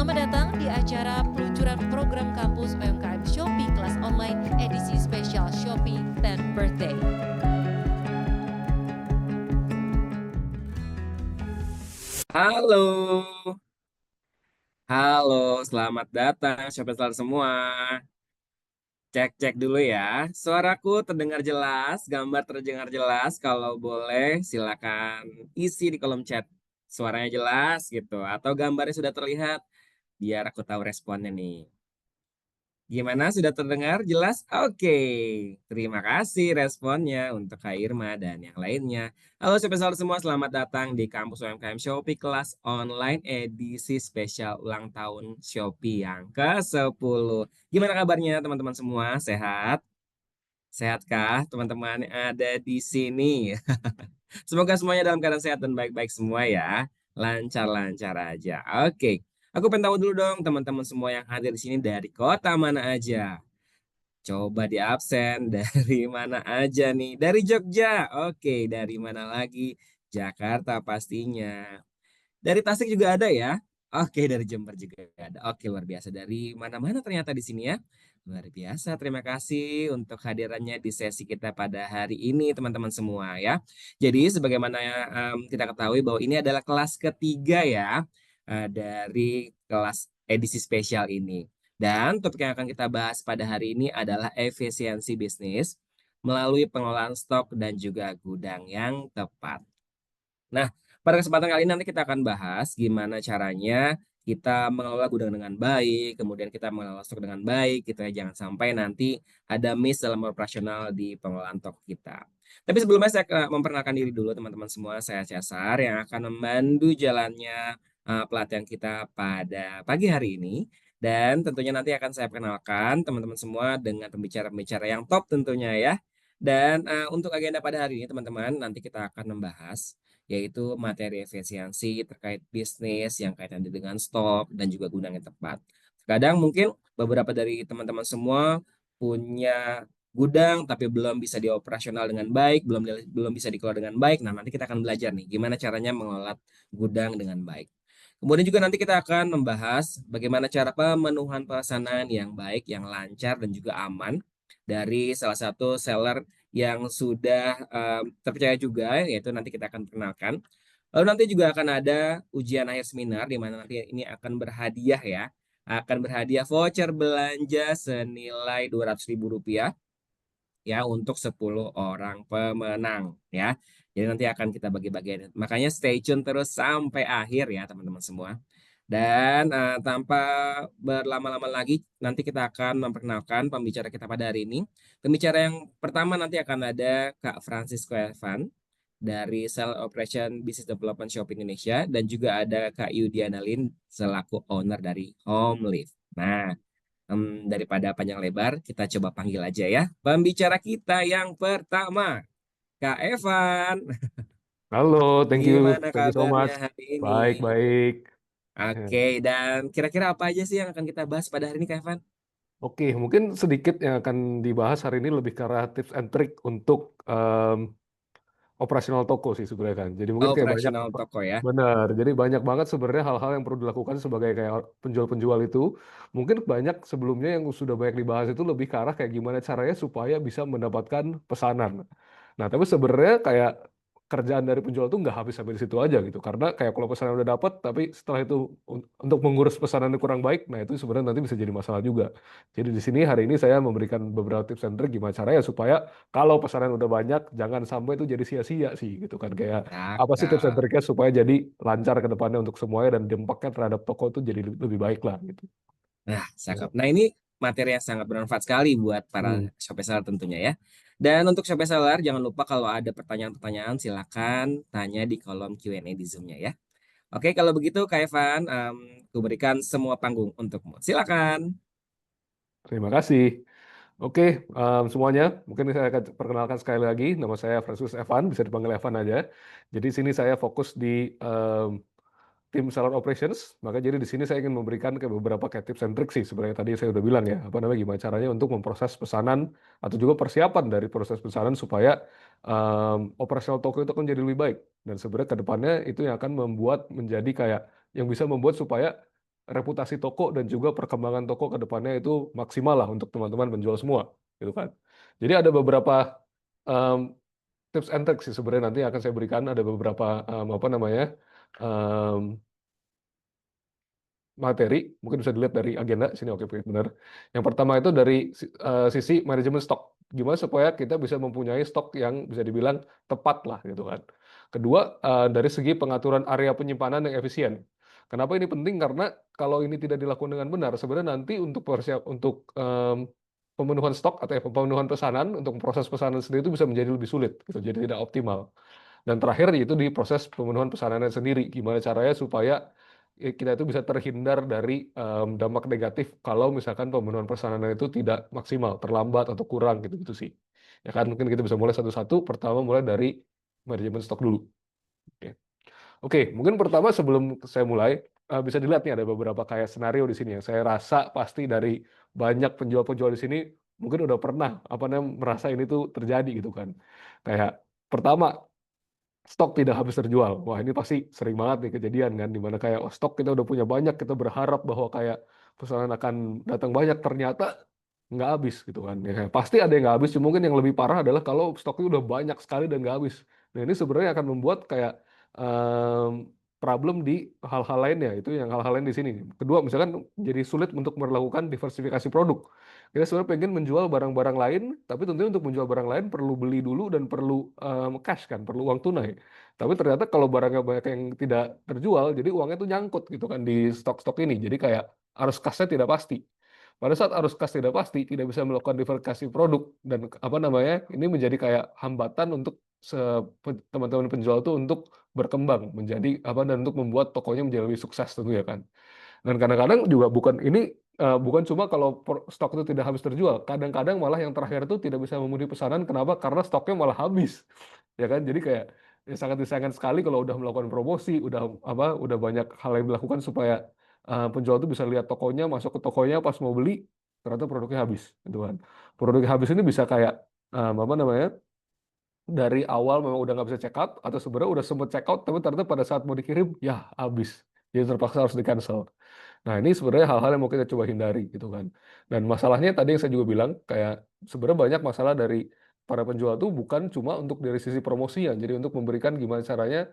Selamat datang di acara peluncuran program kampus UMKM Shopee kelas online edisi spesial Shopee 10 Birthday. Halo, halo, selamat datang Sobat Selar semua. Cek-cek dulu ya. Suaraku terdengar jelas, gambar terdengar jelas. Kalau boleh silakan isi di kolom chat. Suaranya jelas gitu atau gambarnya sudah terlihat biar aku tahu responnya nih. Gimana? Sudah terdengar jelas? Oke. Terima kasih responnya untuk Kak Irma dan yang lainnya. Halo Sobat Saur semua, selamat datang di kampus UMKM Shopee kelas online edisi spesial ulang tahun Shopee yang ke-10. Gimana kabarnya teman-teman semua? Sehat? Sehatkah teman-teman yang ada di sini? Semoga semuanya dalam keadaan sehat dan baik-baik semua ya. Lancar-lancar aja. Oke. Aku pengen tahu dulu dong teman-teman semua yang hadir di sini dari kota mana aja. Coba di absen dari mana aja nih? Dari Jogja. Oke, dari mana lagi? Jakarta pastinya. Dari Tasik juga ada ya? Oke, dari Jember juga ada. Oke, luar biasa. Dari mana-mana ternyata di sini ya. Luar biasa. Terima kasih untuk hadirannya di sesi kita pada hari ini, teman-teman semua ya. Jadi, sebagaimana kita ketahui bahwa ini adalah kelas ketiga ya dari kelas edisi spesial ini. Dan topik yang akan kita bahas pada hari ini adalah efisiensi bisnis melalui pengelolaan stok dan juga gudang yang tepat. Nah, pada kesempatan kali ini nanti kita akan bahas gimana caranya kita mengelola gudang dengan baik, kemudian kita mengelola stok dengan baik, gitu ya. Jangan sampai nanti ada miss dalam operasional di pengelolaan toko kita. Tapi sebelumnya saya memperkenalkan diri dulu teman-teman semua. Saya Cesar yang akan membantu jalannya pelatihan kita pada pagi hari ini. Dan tentunya nanti akan saya perkenalkan teman-teman semua dengan pembicara-pembicara yang top tentunya ya. Dan untuk agenda pada hari ini teman-teman, nanti kita akan membahas yaitu materi efisiensi terkait bisnis yang kaitan dengan stok dan juga gudang yang tepat. Kadang mungkin beberapa dari teman-teman semua punya gudang tapi belum bisa dioperasional dengan baik, belum bisa dikelola dengan baik. Nah, nanti kita akan belajar nih gimana caranya mengelola gudang dengan baik. Kemudian juga nanti kita akan membahas bagaimana cara pemenuhan pesanan yang baik, yang lancar dan juga aman dari salah satu seller yang sudah terpercaya juga, yaitu nanti kita akan perkenalkan. Lalu nanti juga akan ada ujian akhir seminar, di mana nanti ini akan berhadiah ya. Akan berhadiah voucher belanja senilai Rp200.000 ya untuk 10 orang pemenang ya. Jadi nanti akan kita bagi-bagi. Makanya stay tune terus sampai akhir ya teman-teman semua. Dan tanpa berlama-lama lagi, nanti kita akan memperkenalkan pembicara kita pada hari ini. Pembicara yang pertama nanti akan ada Kak Francisco Evan dari Sales Operation Business Development Shop Indonesia dan juga ada Kak Yudiana Lin selaku owner dari Homelift. Nah, daripada panjang lebar, kita coba panggil aja ya. Pembicara kita yang pertama, Kak Evan. Halo, Gimana thank you so kabarnya much. hari ini? Baik, baik. Oke, dan kira-kira apa aja sih yang akan kita bahas pada hari ini, Kak Evan? Oke, mungkin sedikit yang akan dibahas hari ini lebih ke arah tips and trick untuk operasional toko sih sebenarnya kan. Jadi mungkin kayak banyak, Operasional toko ya. benar. Jadi banyak banget sebenarnya hal-hal yang perlu dilakukan sebagai kayak penjual-penjual itu. Mungkin banyak sebelumnya yang sudah banyak dibahas itu lebih ke arah kayak gimana caranya supaya bisa mendapatkan pesanan. Nah, tapi sebenarnya kayak kerjaan dari penjual tuh nggak habis sampai di situ aja gitu. Karena kayak kalau pesanan udah dapat, tapi setelah itu untuk mengurus pesanan kurang baik, nah itu sebenarnya nanti bisa jadi masalah juga. Jadi di sini hari ini saya memberikan beberapa tips and trick gimana caranya supaya kalau pesanan udah banyak, jangan sampai itu jadi sia-sia sih gitu kan. Kayak apa sih tips and Cakep. triknya supaya jadi lancar ke depannya untuk semuanya dan dampaknya terhadap toko itu jadi lebih baik lah gitu. Nah, Ya. cakep. Nah, ini materi yang sangat bermanfaat sekali buat para Hmm. shopee seller tentunya ya. Dan untuk shopee seller, jangan lupa kalau ada pertanyaan-pertanyaan, silakan tanya di kolom Q&A di Zoom-nya ya. Oke, kalau begitu Kak Evan, aku berikan semua panggung untukmu. Silakan. Terima kasih. Oke, semuanya, mungkin saya akan perkenalkan sekali lagi. Nama saya Francis Evan, bisa dipanggil Evan aja. Jadi sini saya fokus di tim seller operations. Maka jadi di sini saya ingin memberikan ke beberapa kayak tips and trick sih. Sebenarnya tadi saya udah bilang ya, apa namanya gimana caranya untuk memproses pesanan atau juga persiapan dari proses pesanan supaya operasional toko itu akan jadi lebih baik. Dan sebenarnya ke depannya itu yang akan membuat menjadi kayak yang bisa membuat supaya reputasi toko dan juga perkembangan toko ke depannya itu maksimal lah untuk teman-teman penjual semua, gitu kan. Jadi ada beberapa em, tips and tricks sih sebenarnya nanti akan saya berikan, ada beberapa apa namanya em, materi, mungkin bisa dilihat dari agenda sini. Oke, benar. Yang pertama itu dari sisi manajemen stok. Gimana supaya kita bisa mempunyai stok yang bisa dibilang tepat lah gitu kan. Kedua, dari segi pengaturan area penyimpanan yang efisien. Kenapa ini penting? Karena kalau ini tidak dilakukan dengan benar, sebenarnya nanti untuk pemenuhan stok atau pemenuhan pesanan, untuk proses pesanan sendiri itu bisa menjadi lebih sulit, gitu. Jadi tidak optimal. Dan terakhir yaitu di proses pemenuhan pesanannya sendiri. Gimana caranya supaya kita itu bisa terhindar dari dampak negatif kalau misalkan pemenuhan pesanan itu tidak maksimal, terlambat atau kurang gitu-gitu sih. Ya kan mungkin kita bisa mulai satu-satu. Pertama mulai dari manajemen stok dulu. Oke. Oke, mungkin pertama sebelum saya mulai bisa dilihat nih ada beberapa kayak scenario di sini yang saya rasa pasti dari banyak penjual-penjual di sini mungkin udah pernah apa namanya merasa ini tuh terjadi gitu kan. Kayak pertama stok tidak habis terjual. Wah, ini pasti sering banget nih kejadian kan, dimana kayak oh, stok kita udah punya banyak, kita berharap bahwa kayak pesanan akan datang banyak, ternyata nggak habis gitu kan. Ya, pasti ada yang nggak habis, cuma mungkin yang lebih parah adalah kalau stoknya udah banyak sekali dan nggak habis. Nah, ini sebenarnya akan membuat kayak problem di hal-hal lainnya, itu yang hal-hal lain di sini. Kedua, misalkan jadi sulit untuk melakukan diversifikasi produk. Kita sebenarnya pengen menjual barang-barang lain, tapi tentunya untuk menjual barang lain perlu beli dulu dan perlu cash kan, perlu uang tunai. Tapi ternyata kalau barangnya banyak yang tidak terjual, jadi uangnya tuh nyangkut gitu kan di stok-stok ini. Jadi kayak arus kasnya tidak pasti. Pada saat arus kas tidak pasti, tidak bisa melakukan diversifikasi produk dan apa namanya, ini menjadi kayak hambatan untuk teman-teman penjual itu untuk berkembang menjadi apa dan untuk membuat tokonya menjadi lebih sukses tentu ya kan. Dan kadang-kadang juga bukan ini bukan cuma kalau stok itu tidak habis terjual, kadang-kadang malah yang terakhir itu tidak bisa memenuhi pesanan. Kenapa? Karena stoknya malah habis, ya kan? Jadi kayak ya sangat disayangkan sekali kalau udah melakukan promosi, udah banyak hal yang dilakukan supaya penjual itu bisa lihat tokonya, masuk ke tokonya pas mau beli, ternyata produknya habis, gitu kan? Produknya habis ini bisa kayak apa namanya? Dari awal memang udah nggak bisa check out atau sebenarnya udah sempet check out tapi ternyata pada saat mau dikirim ya habis, jadi terpaksa harus di cancel. Nah, ini sebenarnya hal-hal yang mau kita coba hindari gitu kan. Dan masalahnya tadi yang saya juga bilang, kayak sebenarnya banyak masalah dari para penjual tuh bukan cuma untuk dari sisi promosinya. Jadi untuk memberikan gimana caranya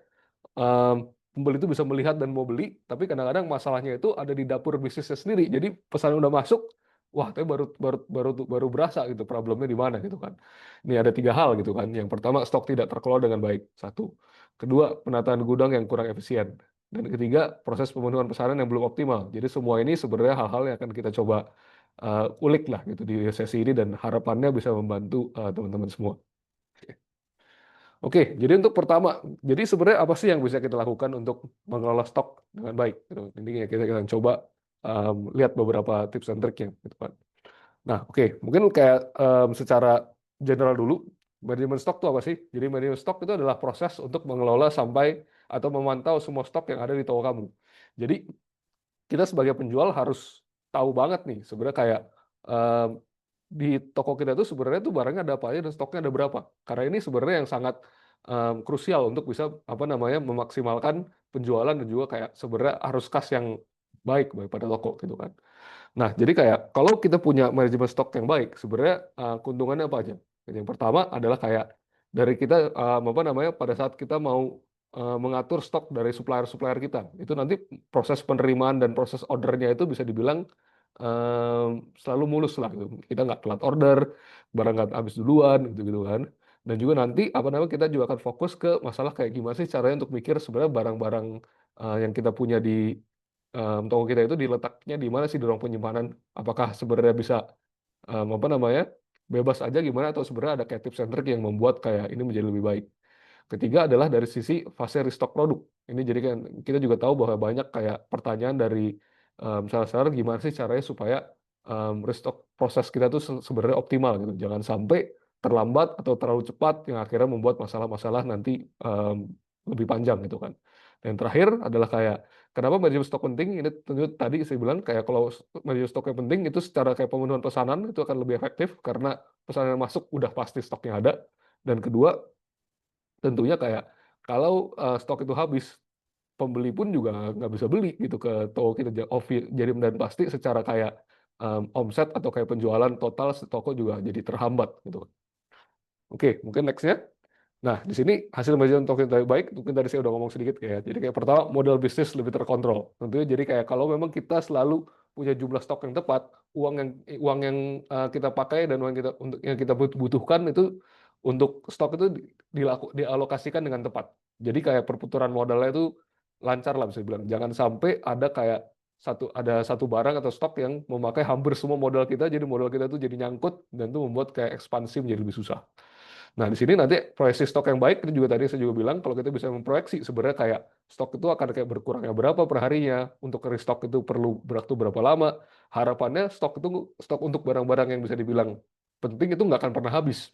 pembeli itu bisa melihat dan mau beli, tapi kadang-kadang masalahnya itu ada di dapur bisnisnya sendiri. Jadi pesan udah masuk, wah, tapi baru berasa gitu problemnya di mana gitu kan. Ini ada tiga hal gitu kan. Yang pertama, stok tidak terkelola dengan baik. Satu. Kedua, penataan gudang yang kurang efisien. Dan ketiga, proses pemenuhan pesanan yang belum optimal. Jadi semua ini sebenarnya hal-hal yang akan kita coba ulik lah gitu di sesi ini dan harapannya bisa membantu teman-teman semua. Oke, jadi untuk pertama, jadi sebenarnya apa sih yang bisa kita lakukan untuk mengelola stok dengan baik? Gitu. Ini yang kita coba lihat beberapa tips dan triknya, gitu kan. Nah, oke, mungkin kayak secara general dulu, manajemen stok itu apa sih? Jadi manajemen stok itu adalah proses untuk mengelola sampai atau memantau semua stok yang ada di toko kamu. Jadi kita sebagai penjual harus tahu banget nih sebenarnya kayak di toko kita tuh sebenarnya tuh barangnya ada apa aja dan stoknya ada berapa. Karena ini sebenarnya yang sangat krusial untuk bisa apa namanya memaksimalkan penjualan dan juga kayak sebenarnya arus kas yang baik pada toko gitu kan. Nah, jadi kayak kalau kita punya manajemen stok yang baik, sebenarnya keuntungannya apa aja? Yang pertama adalah kayak dari kita apa namanya pada saat kita mau mengatur stok dari supplier-supplier kita, itu nanti proses penerimaan dan proses ordernya itu bisa dibilang selalu mulus lah gitu. Kita nggak telat order, barang nggak habis duluan gitu-gitu kan. Dan juga nanti apa namanya kita juga akan fokus ke masalah kayak gimana sih caranya untuk mikir sebenarnya barang-barang yang kita punya di toko kita itu diletaknya di mana sih di ruang penyimpanan? Apakah sebenarnya bisa apa namanya bebas aja gimana atau sebenarnya ada kayak tips and trick yang membuat kayak ini menjadi lebih baik. Ketiga adalah dari sisi fase restock produk. Ini jadi kan kita juga tahu bahwa banyak kayak pertanyaan dari seller-seller gimana sih caranya supaya restock proses kita tuh sebenarnya optimal gitu. Jangan sampai terlambat atau terlalu cepat yang akhirnya membuat masalah-masalah nanti lebih panjang gitu kan. Dan terakhir adalah kayak kenapa manajemen stok penting? Ini tentu tadi saya bilang kayak kalau manajemen stoknya penting itu secara kayak pemenuhan pesanan itu akan lebih efektif karena pesanan yang masuk udah pasti stoknya ada. Dan kedua tentunya kayak kalau stok itu habis, pembeli pun juga nggak bisa beli gitu ke toko kita. Jadi dan pasti secara kayak omset atau kayak penjualan total toko juga jadi terhambat gitu. Oke, mungkin nextnya. Nah, di sini hasil manajemen toko yang lebih baik, mungkin tadi saya udah ngomong sedikit kayak, jadi kayak pertama model bisnis lebih terkontrol. Tentunya jadi kayak kalau memang kita selalu punya jumlah stok yang tepat, uang yang kita pakai dan uang kita untuk yang kita butuhkan itu untuk stok itu dialokasikan dengan tepat. Jadi kayak perputaran modalnya itu lancar lah bisa dibilang. Jangan sampai ada kayak ada satu barang atau stok yang memakai hampir semua modal kita, jadi modal kita itu jadi nyangkut dan itu membuat kayak ekspansi menjadi lebih susah. Nah, di sini nanti proyeksi stok yang baik itu juga tadi saya juga bilang kalau kita bisa memproyeksi sebenarnya kayak stok itu akan kayak berkurangnya berapa per harinya, untuk restock itu perlu waktu berapa lama. Harapannya stok untuk barang-barang yang bisa dibilang penting itu nggak akan pernah habis.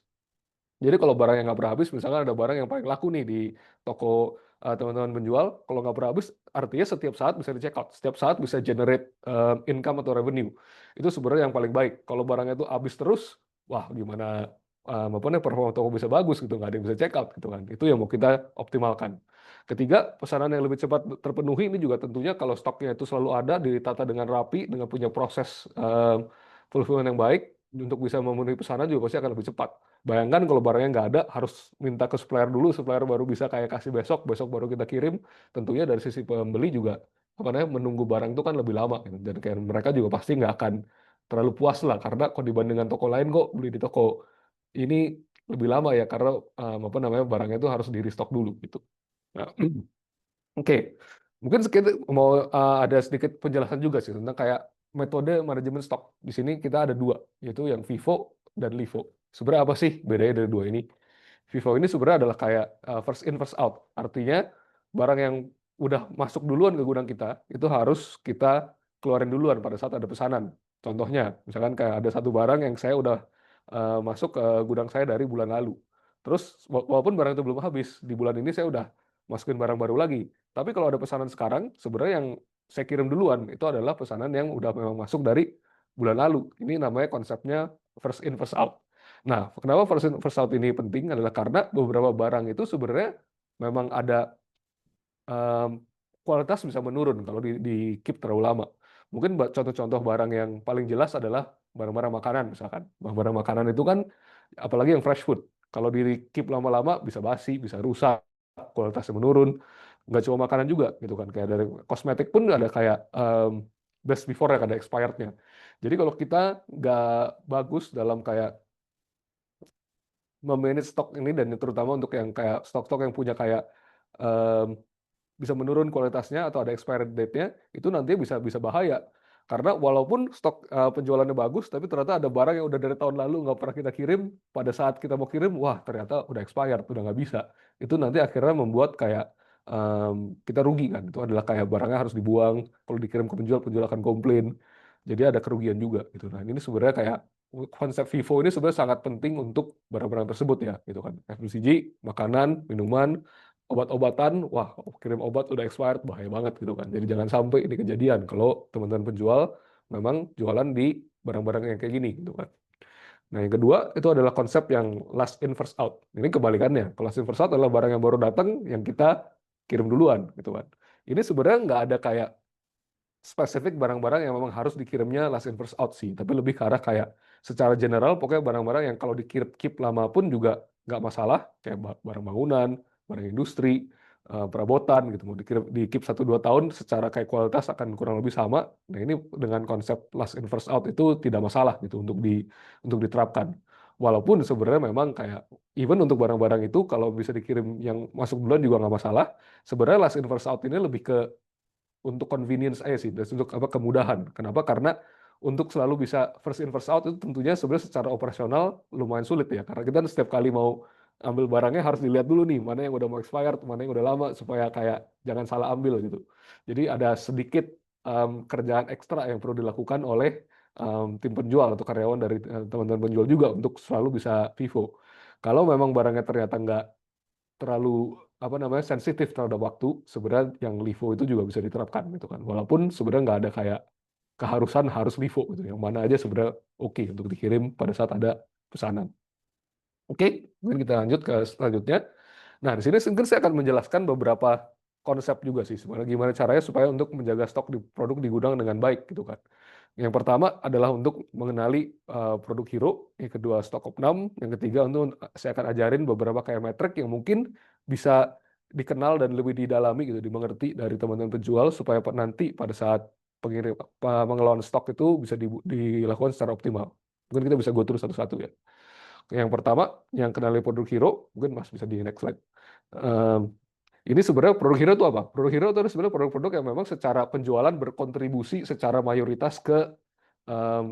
Jadi kalau barang yang nggak pernah habis, misalkan ada barang yang paling laku nih di toko teman-teman penjual, kalau nggak pernah habis, artinya setiap saat bisa di check out, setiap saat bisa generate income atau revenue. Itu sebenarnya yang paling baik. Kalau barangnya itu habis terus, wah gimana apa namanya performa toko bisa bagus gitu, nggak ada yang bisa check out gitu kan. Itu yang mau kita optimalkan. Ketiga, pesanan yang lebih cepat terpenuhi ini juga tentunya kalau stoknya itu selalu ada, ditata dengan rapi, dengan punya proses fulfillment yang baik, untuk bisa memenuhi pesanan juga pasti akan lebih cepat. Bayangkan kalau barangnya nggak ada, harus minta ke supplier dulu, supplier baru bisa kayak kasih besok, besok baru kita kirim. Tentunya dari sisi pembeli juga, apa namanya, menunggu barang itu kan lebih lama. Gitu. Dan kayak mereka juga pasti nggak akan terlalu puas lah, karena kalau dibandingkan toko lain kok beli di toko ini lebih lama ya, karena apa namanya barangnya itu harus di restock dulu gitu. Nah, oke, mungkin sekitar mau ada sedikit penjelasan juga sih tentang kayak metode manajemen stok. Di sini kita ada dua, yaitu yang FIFO dan LIFO. Sebenarnya apa sih bedanya dari dua ini? FIFO ini sebenarnya adalah kayak first in first out. Artinya barang yang udah masuk duluan ke gudang kita itu harus kita keluarin duluan pada saat ada pesanan. Contohnya, misalkan kayak ada satu barang yang saya udah masuk ke gudang saya dari bulan lalu. Terus walaupun barang itu belum habis, di bulan ini saya udah masukin barang baru lagi. Tapi kalau ada pesanan sekarang, sebenarnya yang saya kirim duluan itu adalah pesanan yang udah memang masuk dari bulan lalu. Ini namanya konsepnya first in first out. Nah, kenapa first in first out ini penting adalah karena beberapa barang itu sebenarnya memang ada kualitas bisa menurun kalau di keep terlalu lama. Mungkin contoh-contoh barang yang paling jelas adalah barang-barang makanan misalkan. Barang-barang makanan itu kan apalagi yang fresh food. Kalau di keep lama-lama bisa basi, bisa rusak, kualitasnya menurun. Nggak cuma makanan juga gitu kan. Kayak dari kosmetik pun ada kayak best before ya, ada expirednya. Jadi kalau kita nggak bagus dalam kayak memanage stok ini, dan terutama untuk yang kayak stok-stok yang punya kayak bisa menurun kualitasnya atau ada expired date-nya, itu nanti bisa bisa bahaya. Karena walaupun stok penjualannya bagus, tapi ternyata ada barang yang udah dari tahun lalu nggak pernah kita kirim, pada saat kita mau kirim, wah ternyata udah expired, udah nggak bisa. Itu nanti akhirnya membuat kayak kita rugi kan. Itu adalah kayak barangnya harus dibuang, kalau dikirim ke penjual, penjual akan komplain. Jadi ada kerugian juga gitu. Nah ini sebenarnya kayak konsep FIFO ini sebenarnya sangat penting untuk barang-barang tersebut ya, gitu kan. FMCG, makanan, minuman, obat-obatan, wah kirim obat udah expired, bahaya banget gitu kan. Jadi jangan sampai ini kejadian kalau teman-teman penjual memang jualan di barang-barang yang kayak gini gitu kan. Nah yang kedua itu adalah konsep yang last in first out. Ini kebalikannya. Kalau last in first out adalah barang yang baru datang yang kita kirim duluan gitu kan. Ini sebenarnya nggak ada kayak spesifik barang-barang yang memang harus dikirimnya last in first out sih, tapi lebih ke arah kayak secara general pokoknya barang-barang yang kalau dikirim keep lama pun juga nggak masalah, kayak barang bangunan, barang industri, perabotan gitu, mau dikirim di keep 1-2 tahun secara kayak kualitas akan kurang lebih sama. Nah ini dengan konsep last in first out itu tidak masalah gitu untuk diterapkan. Walaupun sebenarnya memang kayak even untuk barang-barang itu kalau bisa dikirim yang masuk duluan juga nggak masalah. Sebenarnya last in first out ini lebih ke untuk convenience aja sih, dan untuk apa kemudahan. Kenapa? Karena untuk selalu bisa first in first out itu tentunya sebenarnya secara operasional lumayan sulit ya. Karena kita setiap kali mau ambil barangnya harus dilihat dulu nih mana yang udah mau expired, mana yang udah lama supaya kayak jangan salah ambil gitu. Jadi ada sedikit kerjaan ekstra yang perlu dilakukan oleh tim penjual atau karyawan dari teman-teman penjual juga untuk selalu bisa FIFO. Kalau memang barangnya ternyata nggak terlalu apa namanya sensitif terhadap waktu, sebenarnya yang LIFO itu juga bisa diterapkan gitu kan. Walaupun sebenarnya nggak ada kayak keharusan harus LIFO gitu. Yang mana aja sebenarnya oke untuk dikirim pada saat ada pesanan. Oke, mungkin kita lanjut ke selanjutnya. Nah, di sini mungkin saya akan menjelaskan beberapa konsep juga sih sebenarnya gimana caranya supaya untuk menjaga stok di produk di gudang dengan baik gitu kan. Yang pertama adalah untuk mengenali produk hero, yang kedua stok opnam, yang ketiga untuk saya akan ajarin beberapa kayak metrik yang mungkin bisa dikenal dan lebih didalami gitu, dimengerti dari teman-teman penjual supaya nanti pada saat pengelolaan stok itu bisa dilakukan secara optimal. Mungkin kita bisa go through satu-satu ya. Yang pertama, yang kenali produk hero, mungkin Mas bisa di next slide. Em, ini sebenarnya produk hero itu apa? Produk hero itu sebenarnya produk-produk yang memang secara penjualan berkontribusi secara mayoritas ke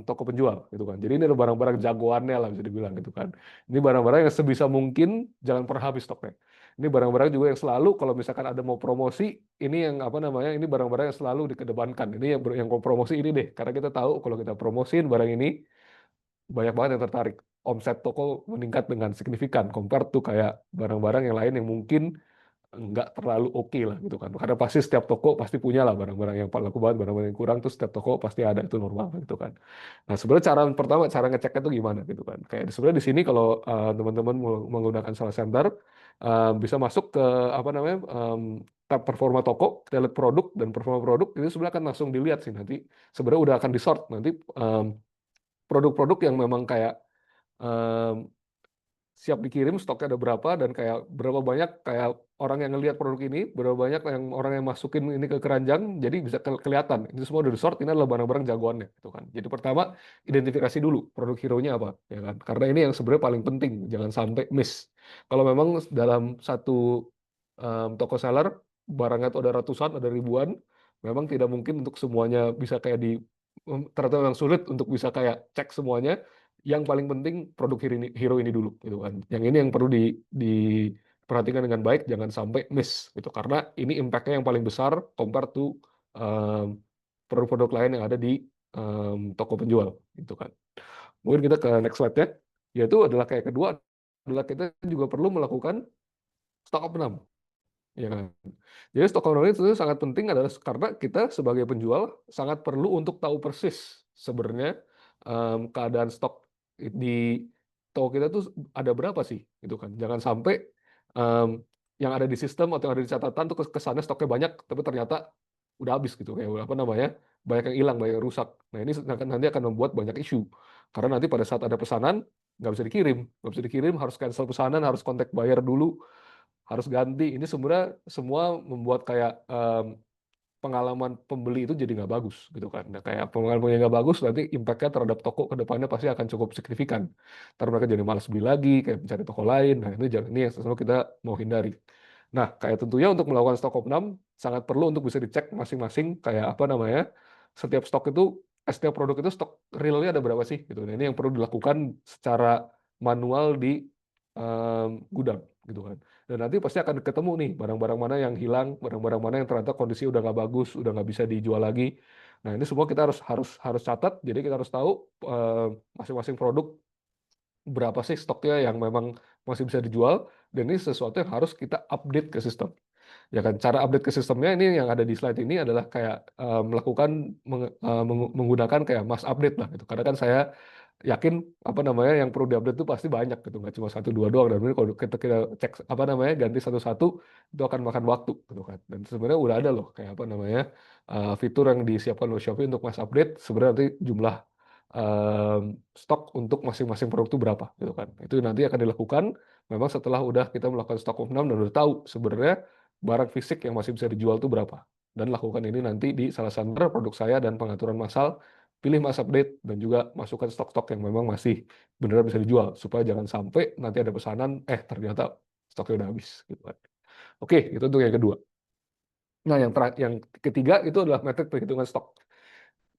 toko penjual gitu kan. Jadi ini adalah barang-barang jagoannya lah bisa dibilang gitu kan. Ini barang-barang yang sebisa mungkin jangan pernah habis stoknya. Ini barang-barang juga yang selalu kalau misalkan ada mau promosi, ini yang apa namanya? Ini barang-barang yang selalu dikedepankan. Ini yang promosi ini deh, karena kita tahu kalau kita promosiin barang ini banyak banget yang tertarik. Omset toko meningkat dengan signifikan compare tuh kayak barang-barang yang lain yang mungkin nggak terlalu oke lah gitu kan. Karena pasti setiap toko pasti punya lah barang-barang yang laku banget, barang-barang yang kurang tuh setiap toko pasti ada, itu normal gitu kan. Nah sebenarnya cara pertama cara ngeceknya tuh gimana gitu kan. Kayak sebenarnya di sini kalau teman-teman menggunakan salah center bisa masuk ke apa namanya tab performa toko, kita lihat produk dan performa produk itu sebenarnya akan langsung dilihat sih nanti. Sebenarnya udah akan di-sort nanti produk-produk yang memang kayak em, siap dikirim stoknya ada berapa dan kayak berapa banyak kayak orang yang ngelihat produk ini, berapa banyak yang orang yang masukin ini ke keranjang, jadi bisa kelihatan itu semua udah di sort, ini adalah barang-barang jagoannya gitu kan. Jadi pertama identifikasi dulu produk hero-nya apa ya kan, karena ini yang sebenarnya paling penting, jangan sampai miss. Kalau memang dalam satu toko seller barangnya itu ada ratusan, ada ribuan, memang tidak mungkin untuk semuanya bisa kayak ternyata memang sulit untuk bisa kayak cek semuanya. Yang paling penting produk hero ini dulu gitu kan. Yang ini yang perlu diperhatikan dengan baik, jangan sampai miss gitu, karena ini impact-nya yang paling besar compare to um, produk-produk lain yang ada di toko penjual gitu kan. Mungkin kita ke next slide-nya, yaitu adalah kayak kedua adalah kita juga perlu melakukan stock opnam. Ya kan? Jadi stok online itu sangat penting adalah karena kita sebagai penjual sangat perlu untuk tahu persis sebenarnya keadaan stok di toko kita tuh ada berapa sih, gitu kan? Jangan sampai em, yang ada di sistem atau yang ada di catatan tuh kesannya stoknya banyak, tapi ternyata udah habis gitu, kayak apa namanya banyak yang hilang, banyak yang rusak. Nah ini nanti akan membuat banyak isu karena nanti pada saat ada pesanan nggak bisa dikirim, harus cancel pesanan, harus kontak buyer dulu, harus ganti. Ini sebenarnya semua membuat kayak pengalaman pembeli itu jadi nggak bagus gitu kan. Nah, kayak pengalaman yang nggak bagus nanti impact-nya terhadap toko ke depannya pasti akan cukup signifikan. Ntar mereka jadi malas beli lagi, kayak mencari toko lain. Nah ini yang selalu kita mau hindari. Nah kayak tentunya untuk melakukan stok opnam sangat perlu untuk bisa dicek masing-masing kayak apa namanya setiap stok itu setiap produk itu stok realnya ada berapa sih gitu. Nah, ini yang perlu dilakukan secara manual di gudang gitu kan. Dan nanti pasti akan ketemu nih barang-barang mana yang hilang, barang-barang mana yang ternyata kondisi udah nggak bagus, udah nggak bisa dijual lagi. Nah ini semua kita harus catat. Jadi kita harus tahu masing-masing produk berapa sih stoknya yang memang masih bisa dijual. Dan ini sesuatu yang harus kita update ke sistem. Ya kan, cara update ke sistemnya ini yang ada di slide ini adalah kayak melakukan menggunakan kayak mass update lah gitu. Karena kan saya yakin apa namanya yang perlu diupdate itu pasti banyak gitu, nggak cuma satu dua doang. Dan ini kalau kita cek apa namanya ganti satu-satu itu akan makan waktu gitu kan. Dan sebenarnya udah ada loh kayak apa namanya fitur yang disiapkan oleh Shopee untuk mass update. Sebenarnya nanti jumlah stok untuk masing-masing produk itu berapa gitu kan. Itu nanti akan dilakukan memang setelah udah kita melakukan stok opnam dan udah tahu sebenarnya barang fisik yang masih bisa dijual itu berapa. Dan lakukan ini nanti di salah satu produk saya dan pengaturan massal, pilih mass update dan juga masukkan stok-stok yang memang masih benar bisa dijual supaya jangan sampai nanti ada pesanan ternyata stoknya udah habis gitu kan. Oke, itu untuk yang kedua. Nah, yang ketiga itu adalah metode perhitungan stok.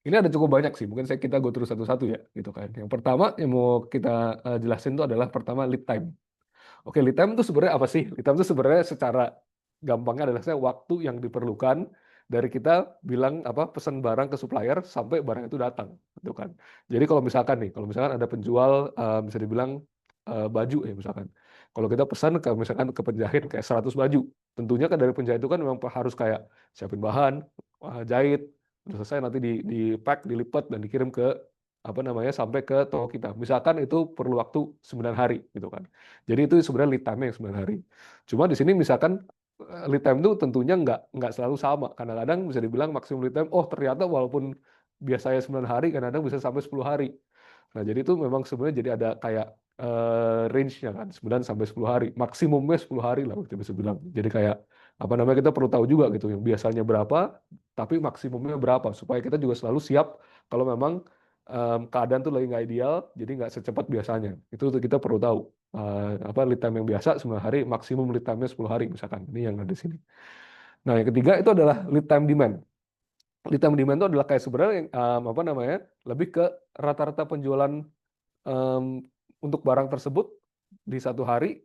Ini ada cukup banyak sih, mungkin kita go terus satu-satu ya gitu kan. Yang pertama yang mau kita jelasin itu adalah pertama lead time. Oke, lead time itu sebenarnya apa sih? Lead time itu sebenarnya secara gampangnya adalah waktu yang diperlukan dari kita bilang apa pesan barang ke supplier sampai barang itu datang, gitu kan. Jadi kalau misalkan ada penjual bisa dibilang baju ya misalkan. Kalau kita pesan ke misalkan ke penjahit kayak 100 baju, tentunya kan dari penjahit itu kan memang harus kayak siapin bahan, jahit, udah selesai nanti di pack, dilipat dan dikirim ke apa namanya sampai ke toko kita. Misalkan itu perlu waktu 9 hari gitu kan. Jadi itu sebenarnya lead time yang 9 hari. Cuma di sini misalkan lead time itu tentunya nggak selalu sama. Kadang-kadang bisa dibilang maksimum lead time, oh ternyata walaupun biasanya 9 hari, kadang-kadang bisa sampai 10 hari. Nah, jadi itu memang sebenarnya jadi ada kayak range-nya kan, 9 sampai 10 hari. Maksimumnya 10 hari lah kita bisa bilang. Jadi kayak apa namanya, kita perlu tahu juga gitu, yang biasanya berapa, tapi maksimumnya berapa, supaya kita juga selalu siap kalau memang keadaan tuh lagi nggak ideal, jadi nggak secepat biasanya. Itu tuh kita perlu tahu. Apa lead time yang biasa 9 hari, maksimum lead time-nya 10 hari misalkan. Ini yang ada di sini. Nah, yang ketiga itu adalah lead time demand. Lead time demand itu adalah kayak sebenarnya yang, apa namanya, lebih ke rata-rata penjualan em, untuk barang tersebut di satu hari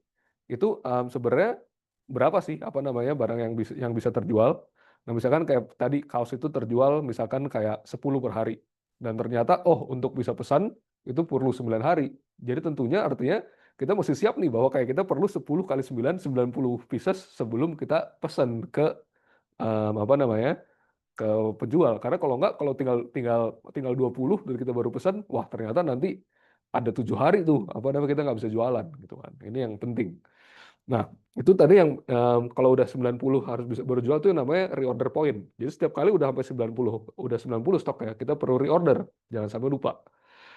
itu sebenarnya berapa sih apa namanya barang yang bisa terjual. Nah, misalkan kayak tadi kaos itu terjual misalkan kayak 10 per hari. Dan ternyata oh untuk bisa pesan itu perlu 9 hari. Jadi tentunya artinya kita mesti siap nih bahwa kayak kita perlu 10 kali 9, 90 pieces sebelum kita pesan ke apa namanya ke penjual. Karena kalau enggak, kalau tinggal tinggal tinggal 20 dan kita baru pesan, wah ternyata nanti ada 7 hari tuh apa namanya kita nggak bisa jualan gitu kan. Ini yang penting. Nah, itu tadi yang kalau udah 90 harus bisa baru jual tuh yang namanya reorder point. Jadi setiap kali udah sampai 90, udah 90 stok ya, kita perlu reorder. Jangan sampai lupa.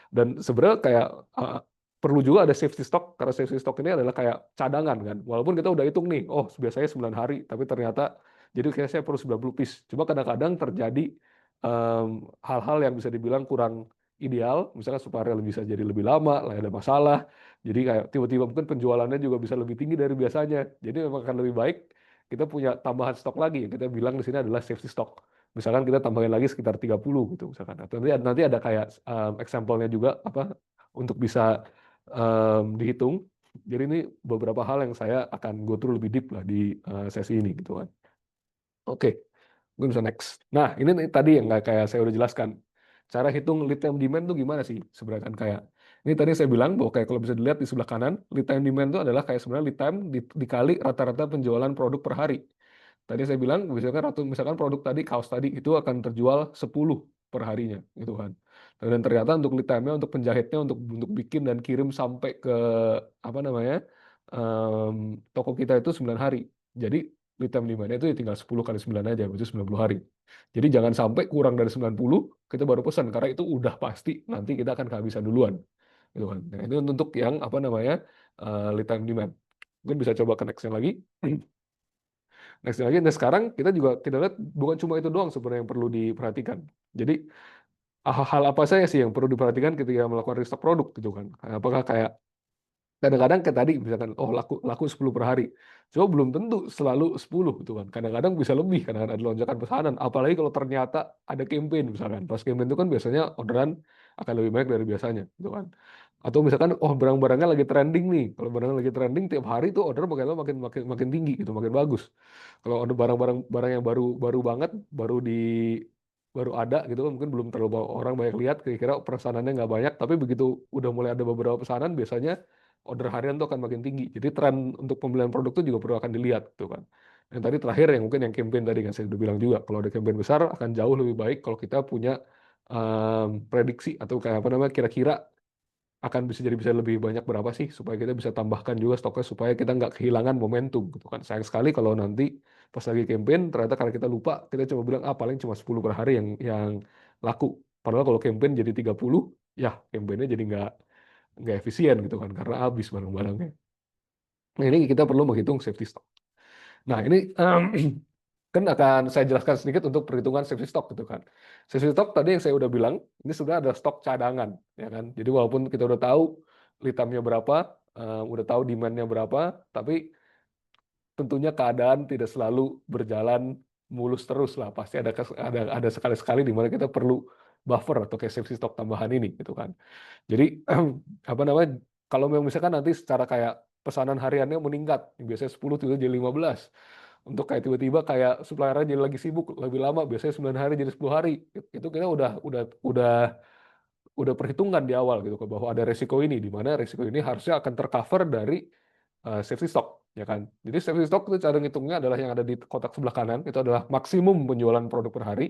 Dan sebenarnya kayak perlu juga ada safety stock, karena safety stock ini adalah kayak cadangan kan. Walaupun kita udah hitung nih, oh biasanya 9 hari, tapi ternyata jadi kayak saya perlu 90 piece. Cuma kadang-kadang terjadi hal-hal yang bisa dibilang kurang ideal, misalnya supaya bisa jadi lebih lama, lah ada masalah. Jadi kayak tiba-tiba mungkin penjualannya juga bisa lebih tinggi dari biasanya. Jadi memang akan lebih baik kita punya tambahan stok lagi. Yang kita bilang di sini adalah safety stock. Misalkan kita tambahin lagi sekitar 30 gitu misalkan. Atau nanti ada kayak example-nya juga apa untuk bisa dihitung. Jadi ini beberapa hal yang saya akan go through lebih deep lah di sesi ini gitu kan. Oke, mungkin bisa next. Nah, ini nih tadi yang nggak kayak saya udah jelaskan. Cara hitung lead time demand tuh gimana sih sebenarnya kan kayak ini tadi saya bilang bahwa kayak kalau bisa dilihat di sebelah kanan, lead time demand itu adalah kayak sebenarnya lead time dikali rata-rata penjualan produk per hari. Tadi saya bilang misalkan produk tadi kaos tadi itu akan terjual 10 per harinya gitu kan. Dan ternyata untuk lead time-nya untuk penjahitnya untuk bikin dan kirim sampai ke apa namanya toko kita itu 9 hari. Jadi lead time demand itu ya tinggal 10 kali 9 aja, itu 90 hari. Jadi jangan sampai kurang dari 90 kita baru pesan karena itu udah pasti nanti kita akan kehabisan duluan gitu kan. Nah, ini untuk yang apa namanya lead time demand. Mungkin bisa coba ke next lagi. Next lagi. Nah sekarang kita lihat bukan cuma itu doang sebenarnya yang perlu diperhatikan. Jadi hal apa saja sih yang perlu diperhatikan ketika melakukan restock produk gitu kan? Apakah kayak kadang-kadang kayak tadi misalkan oh laku laku 10 per hari. Cuma belum tentu selalu 10 gitu kan. Kadang-kadang bisa lebih karena ada lonjakan pesanan. Apalagi kalau ternyata ada campaign misalkan. Pas campaign itu kan biasanya orderan akan lebih banyak dari biasanya gitu kan. Atau misalkan oh barang-barangnya lagi trending nih. Kalau barang lagi trending tiap hari tuh order makin lama makin makin makin tinggi gitu, makin bagus. Kalau ada barang-barang yang baru baru banget, baru ada gitu kan mungkin belum terlalu orang banyak lihat, kira-kira pesanannya nggak banyak, tapi begitu udah mulai ada beberapa pesanan biasanya order harian tuh akan makin tinggi. Jadi tren untuk pembelian produk itu juga perlu akan dilihat tuh kan. Yang tadi terakhir yang mungkin yang campaign tadi kan saya udah bilang juga, kalau ada campaign besar akan jauh lebih baik kalau kita punya prediksi atau kayak apa namanya kira-kira akan bisa lebih banyak berapa sih supaya kita bisa tambahkan juga stoknya supaya kita nggak kehilangan momentum gitu kan. Sayang sekali kalau nanti pas lagi campaign ternyata karena kita lupa kita cuma bilang paling cuma 10 per hari yang laku. Padahal kalau campaign jadi 30 ya campaignnya jadi nggak efisien gitu kan karena habis barang-barangnya. Nah, ini kita perlu menghitung safety stock. Nah, ini kan akan saya jelaskan sedikit untuk perhitungan safety stock gitu kan. Safety stock tadi yang saya udah bilang, ini sebenarnya ada stok cadangan, ya kan. Jadi walaupun kita udah tahu lead time-nya berapa, udah tahu demand-nya berapa, tapi tentunya keadaan tidak selalu berjalan mulus terus lah. Pasti ada sekali-sekali di mana kita perlu buffer atau kayak safety stock tambahan ini gitu kan. Jadi apa namanya? Kalau misalkan nanti secara kayak pesanan hariannya meningkat, biasanya 10 tiba-tiba jadi 15. Untuk kayak tiba-tiba kayak suppliernya jadi lagi sibuk lebih lama, biasanya 9 hari jadi 10 hari. Itu kita udah perhitungan di awal gitu bahwa ada resiko ini di mana resiko ini harusnya akan tercover dari safety stock ya kan. Jadi safety stock itu cara ngitungnya adalah yang ada di kotak sebelah kanan itu adalah maksimum penjualan produk per hari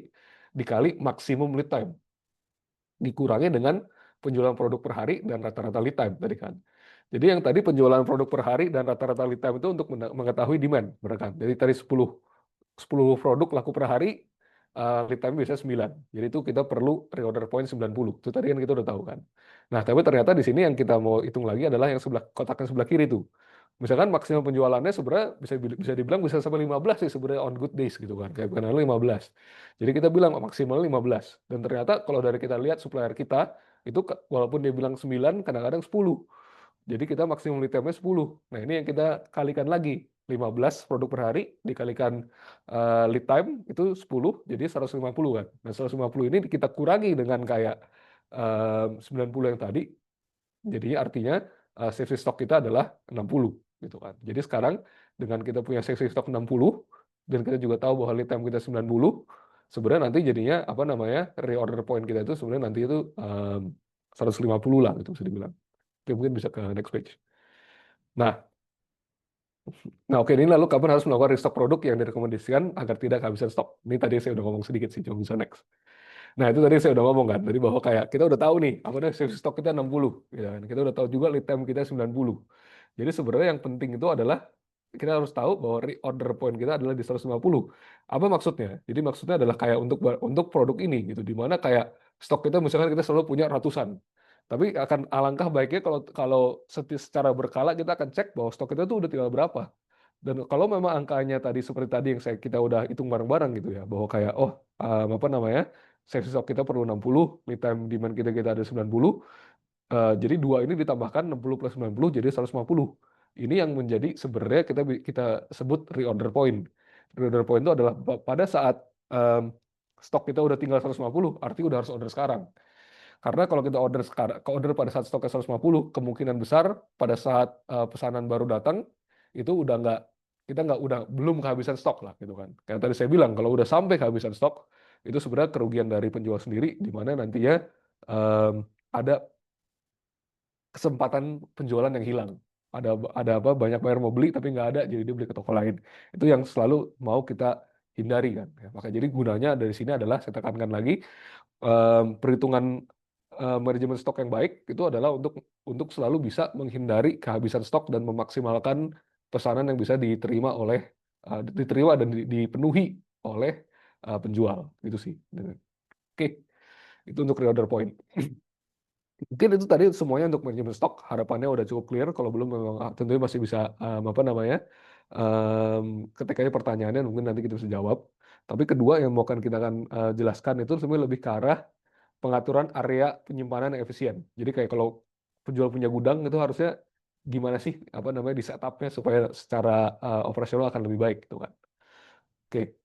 dikali maksimum lead time dikurangi dengan penjualan produk per hari dan rata-rata lead time tadi kan. Jadi yang tadi penjualan produk per hari dan rata-rata lead time itu untuk mengetahui demand, benar kan? Jadi tadi 10 produk laku per hari, lead time biasanya 9. Jadi itu kita perlu reorder point 90. Itu tadi kan kita udah tahu kan. Nah, tapi ternyata di sini yang kita mau hitung lagi adalah yang kotak yang sebelah kiri tuh. Misalkan maksimal penjualannya sebenarnya bisa dibilang bisa sampai 15 sih sebenarnya on good days gitu kan. Kayak bukan 15. Jadi kita bilang maksimal 15. Dan ternyata kalau dari kita lihat supplier kita itu walaupun dia bilang 9, kadang-kadang 10. Jadi kita maksimum lead time-nya 10. Nah, ini yang kita kalikan lagi. 15 produk per hari dikalikan lead time itu 10, jadi 150 kan. Nah, 150 ini kita kurangi dengan kayak 90 yang tadi. Jadi artinya safety stock kita adalah 60 gitu kan. Jadi sekarang dengan kita punya safety stock 60 dan kita juga tahu bahwa lead time kita 90, sebenarnya nanti jadinya apa namanya? Reorder point kita itu sebenarnya nanti itu 150 lah gitu bisa dibilang. Oke, mungkin bisa ke next page. Nah, oke, ini lalu kapan harus melakukan restock produk yang direkomendasikan agar tidak kehabisan stok. Ini tadi saya udah ngomong sedikit sih, cuma bisa next. Nah, itu tadi saya udah ngomong kan, tadi bahwa kayak kita udah tahu nih, apa namanya safety stock kita 60, gitu kan. Kita udah tahu juga lead time kita 90. Jadi sebenarnya yang penting itu adalah kita harus tahu bahwa reorder point kita adalah di 150. Apa maksudnya? Jadi maksudnya adalah kayak untuk produk ini gitu, di mana kayak stok kita misalkan kita selalu punya ratusan. Tapi akan alangkah baiknya kalau kalau secara berkala kita akan cek bahwa stok kita tuh udah tinggal berapa. Dan kalau memang angkanya tadi seperti tadi yang kita udah hitung bareng-bareng gitu ya, bahwa kayak apa namanya? Safety stock kita perlu 60, lead time demand kita ada 90. Jadi dua ini ditambahkan 60 plus 90 jadi 150. Ini yang menjadi sebenarnya kita sebut reorder point. Reorder point itu adalah pada saat stok kita udah tinggal 150, artinya udah harus order sekarang. Karena kalau kita order sekarang, order pada saat stoknya 150, kemungkinan besar pada saat pesanan baru datang itu udah nggak, kita nggak, udah belum kehabisan stok lah gitu kan. Kayak tadi saya bilang, kalau udah sampai kehabisan stok itu sebenarnya kerugian dari penjual sendiri, di mana nantinya ada kesempatan penjualan yang hilang. Ada apa, banyak buyer mau beli tapi nggak ada, jadi dia beli ke toko lain. Itu yang selalu mau kita hindari kan. Ya, maka jadi gunanya dari sini adalah saya tekankan lagi, perhitungan manajemen stok yang baik itu adalah untuk selalu bisa menghindari kehabisan stok dan memaksimalkan pesanan yang bisa diterima dan dipenuhi oleh penjual gitu sih. Oke, itu untuk reorder point. Mungkin itu tadi semuanya untuk manajemen stok. Harapannya udah cukup clear. Kalau belum memang tentunya masih bisa apa namanya, ketika ini pertanyaannya mungkin nanti kita bisa jawab. Tapi kedua yang mau kita akan jelaskan itu sebenarnya lebih ke arah pengaturan area penyimpanan yang efisien. Jadi kayak kalau penjual punya gudang itu harusnya gimana sih apa namanya di setupnya supaya secara operasional akan lebih baik gitu kan. Oke.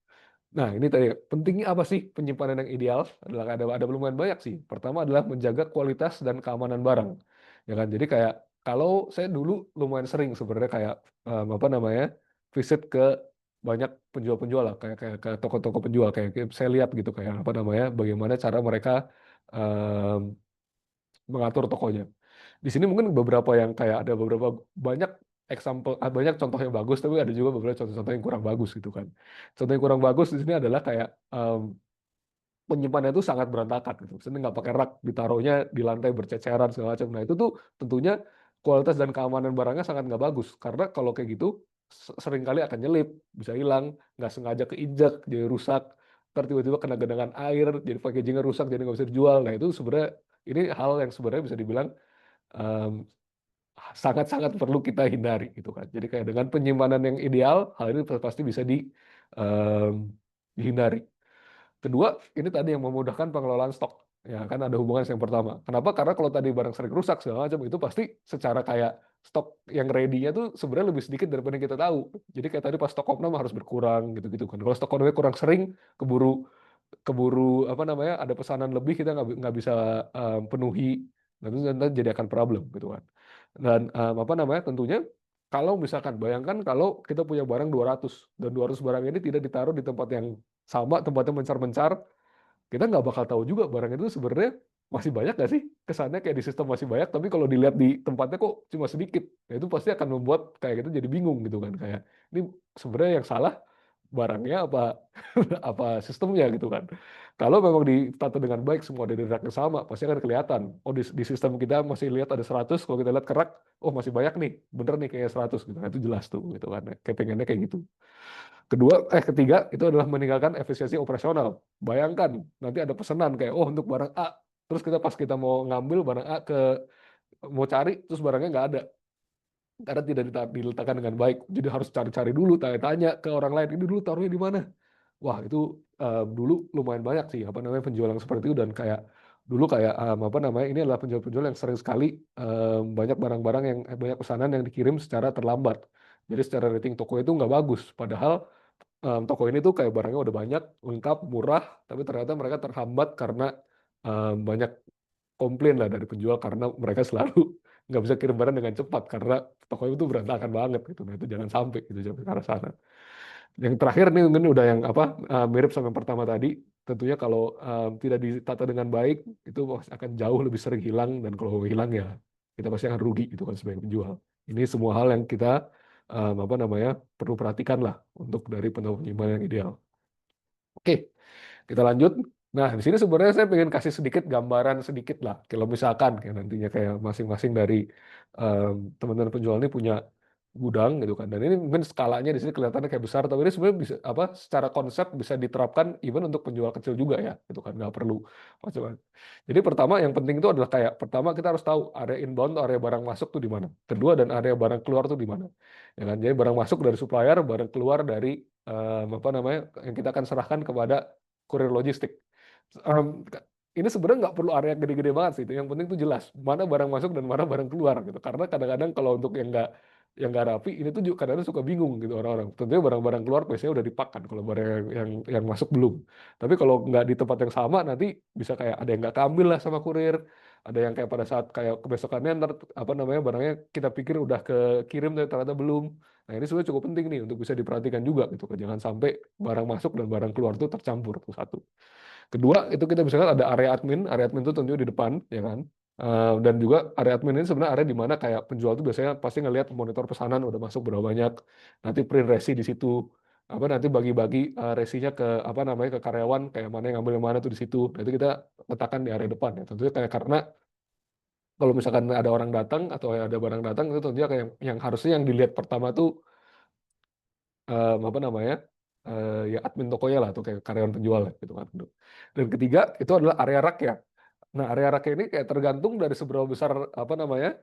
Nah, ini tadi pentingnya apa sih penyimpanan yang ideal? Adalah ada lumayan banyak sih. Pertama adalah menjaga kualitas dan keamanan barang. Ya kan? Jadi kayak kalau saya dulu lumayan sering sebenarnya kayak apa namanya? Visit ke banyak penjual-penjual lah, kayak ke toko-toko penjual kayak saya lihat gitu kayak apa namanya? Bagaimana cara mereka em, mengatur tokonya. Di sini mungkin beberapa yang kayak ada beberapa banyak banyak contoh yang bagus, tapi ada juga beberapa contoh-contoh yang kurang bagus gitu kan. Contoh yang kurang bagus di sini adalah kayak penyimpanannya itu sangat berantakan gitu. Misalnya nggak pakai rak, ditaruhnya di lantai berceceran segala macam. Nah itu tuh tentunya kualitas dan keamanan barangnya sangat nggak bagus. Karena kalau kayak gitu seringkali akan nyelip, bisa hilang, nggak sengaja keinjak, jadi rusak. Ntar tiba-tiba kena genangan air, jadi packagingnya rusak, jadi nggak bisa dijual. Nah itu sebenarnya ini hal yang sebenarnya bisa dibilang em, sangat-sangat perlu kita hindari gitu kan. Jadi kayak dengan penyimpanan yang ideal, hal ini pasti bisa dihindari. Kedua, ini tadi yang memudahkan pengelolaan stok. Ya kan ada hubungan yang pertama. Kenapa? Karena kalau tadi barang sering rusak segala macam itu pasti secara kayak stok yang ready-nya tuh sebenarnya lebih sedikit daripada yang kita tahu. Jadi kayak tadi pas stok opnam harus berkurang gitu-gitu kan. Kalau stok opnamnya kurang sering, keburu keburu apa namanya ada pesanan lebih kita nggak bisa penuhi. Nanti jadi akan problem gitu kan. Dan apa namanya tentunya kalau misalkan bayangkan kalau kita punya barang 200 dan 200 barang ini tidak ditaruh di tempat yang sama, tempatnya mencar-mencar, kita nggak bakal tahu juga barang itu sebenarnya masih banyak nggak sih, kesannya kayak di sistem masih banyak tapi kalau dilihat di tempatnya kok cuma sedikit. Nah, itu pasti akan membuat kayak gitu jadi bingung gitu kan, kayak ini sebenarnya yang salah barangnya apa apa sistemnya gitu kan. Kalau memang ditata dengan baik semua dari rak yang sama, pasti akan kelihatan. Oh di sistem kita masih lihat ada 100, kalau kita lihat ke rak, oh masih banyak nih, bener nih kayak 100 gitu. Nah, itu jelas tuh gitu kan. Kayak pengennya kayak gitu. Ketiga itu adalah meninggalkan efisiensi operasional. Bayangkan nanti ada pesanan kayak oh untuk barang A, terus pas kita mau ngambil barang A mau cari terus barangnya nggak ada karena tidak diletakkan dengan baik. Jadi harus cari-cari dulu, tanya-tanya ke orang lain ini dulu taruhnya di mana. Wah itu dulu lumayan banyak sih apa namanya penjual yang seperti itu dan kayak dulu kayak apa namanya ini adalah penjual-penjual yang sering sekali banyak barang-barang yang banyak pesanan yang dikirim secara terlambat. Jadi secara rating toko itu nggak bagus. Padahal toko ini tuh kayak barangnya udah banyak, lengkap, murah, tapi ternyata mereka terhambat karena banyak komplain lah dari penjual karena mereka selalu nggak bisa kirim barang dengan cepat karena toko itu berantakan banget gitu. Nah itu jangan sampai gitu jangan ke arah sana. Yang terakhir nih mungkin udah yang apa mirip sama yang pertama tadi. Tentunya kalau tidak ditata dengan baik itu akan jauh lebih sering hilang dan kalau hilang ya kita pasti akan rugi itu kan sebagai penjual. Ini semua hal yang kita apa namanya perlu perhatikan lah untuk dari penjual yang ideal. Oke, kita lanjut. Nah, di sini sebenarnya saya pengen kasih sedikit gambaran sedikit lah. Kalau misalkan kayak nantinya kayak masing-masing dari teman-teman penjual ini punya gudang gitu kan. Dan ini mungkin skalanya di sini kelihatannya kayak besar, tapi ini sebenarnya bisa apa secara konsep bisa diterapkan even untuk penjual kecil juga ya, gitu kan. Nggak perlu macam-macam. Jadi pertama yang penting itu adalah kayak pertama kita harus tahu area inbound, area barang masuk tuh di mana. Kedua dan area barang keluar tuh di mana. Ya kan? Jadi barang masuk dari supplier, barang keluar dari apa namanya yang kita akan serahkan kepada kurir logistik. Em, ini sebenarnya nggak perlu area gede-gede banget sih. Itu yang penting tuh jelas mana barang masuk dan mana barang keluar gitu. Karena kadang-kadang kalau untuk yang nggak rapi ini tuh juga kadang-kadang suka bingung gitu orang-orang. Tentunya barang-barang keluar biasanya udah dipakan kalau barang yang masuk belum. Tapi kalau nggak di tempat yang sama nanti bisa kayak ada yang nggak keambil lah sama kurir. Ada yang kayak pada saat kayak kebesokannya ntar apa namanya barangnya kita pikir udah kekirim tapi ternyata belum. Nah ini sebenarnya cukup penting nih untuk bisa diperhatikan juga gitu kan. Jangan sampai barang masuk dan barang keluar tuh tercampur tuh satu. Kedua, itu kita bisa lihat ada area admin. Area admin itu tentunya di depan, ya kan? Dan juga area admin ini sebenarnya area di mana kayak penjual itu biasanya pasti ngelihat monitor pesanan udah masuk berapa banyak, nanti print resi di situ, apa nanti bagi-bagi resinya ke apa namanya ke karyawan kayak mana yang ngambil yang mana tuh di situ. Nah, itu kita letakkan di area depan ya. Tentunya kayak karena kalau misalkan ada orang datang atau ada barang datang itu tentunya kayak yang harusnya yang dilihat pertama tuh apa namanya ya admin tokonya lah atau kayak karyawan penjual lah, gitu kan. Dan ketiga itu adalah area rak ya. Nah area rak ini kayak tergantung dari seberapa besar apa namanya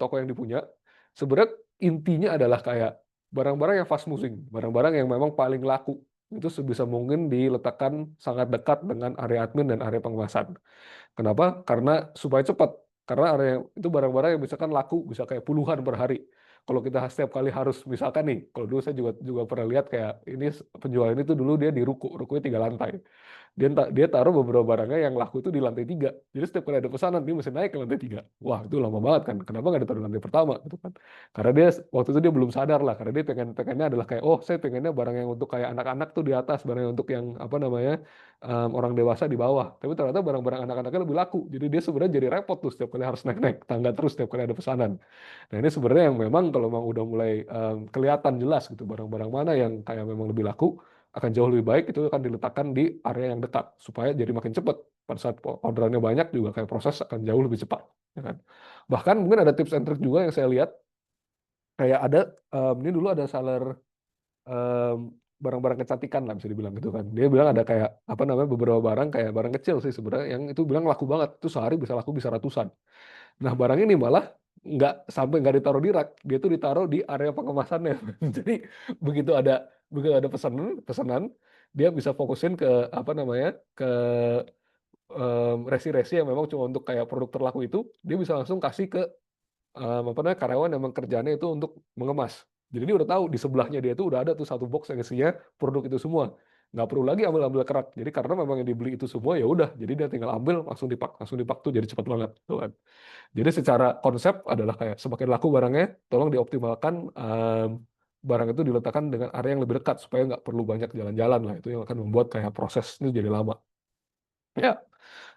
toko yang dipunya. Sebenarnya intinya adalah kayak barang-barang yang fast moving, barang-barang yang memang paling laku itu sebisa mungkin diletakkan sangat dekat dengan area admin dan area pengemasan. Kenapa? Karena supaya cepat. Karena area itu barang-barang yang misalkan laku bisa kayak puluhan per hari. Kalau kita setiap kali harus misalkan nih, kalau dulu saya juga juga pernah lihat kayak ini penjual ini tuh dulu dia di rukonya 3 lantai. Dia taruh beberapa barangnya yang laku itu di lantai 3. Jadi setiap kali ada pesanan dia mesti naik ke lantai 3. Wah itu lama banget kan. Kenapa nggak ditaruh di lantai pertama gitu kan? Karena dia waktu itu dia belum sadar lah. Karena dia pengennya adalah kayak oh saya pengennya barang yang untuk kayak anak-anak tuh di atas, barang yang untuk yang apa namanya orang dewasa di bawah. Tapi ternyata barang-barang anak-anaknya lebih laku. Jadi dia sebenarnya jadi repot tuh setiap kali harus naik-naik tangga terus setiap kali ada pesanan. Nah ini sebenarnya yang memang kalau memang udah mulai kelihatan jelas gitu barang-barang mana yang kayak memang lebih laku akan jauh lebih baik itu akan diletakkan di area yang dekat supaya jadi makin cepat pada saat orderannya banyak juga kayak proses akan jauh lebih cepat ya kan. Bahkan mungkin ada tips and trick juga yang saya lihat kayak ada ini dulu ada seller em, barang-barang kecantikan lah bisa dibilang gitu kan. Dia bilang ada kayak apa namanya beberapa barang kayak barang kecil sih sebenarnya yang itu bilang laku banget. Itu sehari bisa laku bisa ratusan. Nah, barang ini malah nggak ditaruh di rak, dia tuh ditaruh di area pengemasannya. Jadi begitu ada pesanan, dia bisa fokusin ke apa namanya ke resi-resi yang memang cuma untuk kayak produk terlaku itu, dia bisa langsung kasih ke apa namanya karyawan yang memang kerjanya itu untuk mengemas. Jadi dia udah tahu di sebelahnya dia tuh udah ada tuh satu box yang isinya produk itu semua. Nggak perlu lagi ambil-ambil kerak. Jadi karena memang yang dibeli itu semua ya udah. Jadi dia tinggal ambil langsung dipak tuh jadi cepat banget. Tuh kan. Jadi secara konsep adalah kayak semakin laku barangnya, tolong dioptimalkan barang itu diletakkan dengan area yang lebih dekat supaya nggak perlu banyak jalan-jalan lah. Itu yang akan membuat kayak proses ini jadi lama. Ya,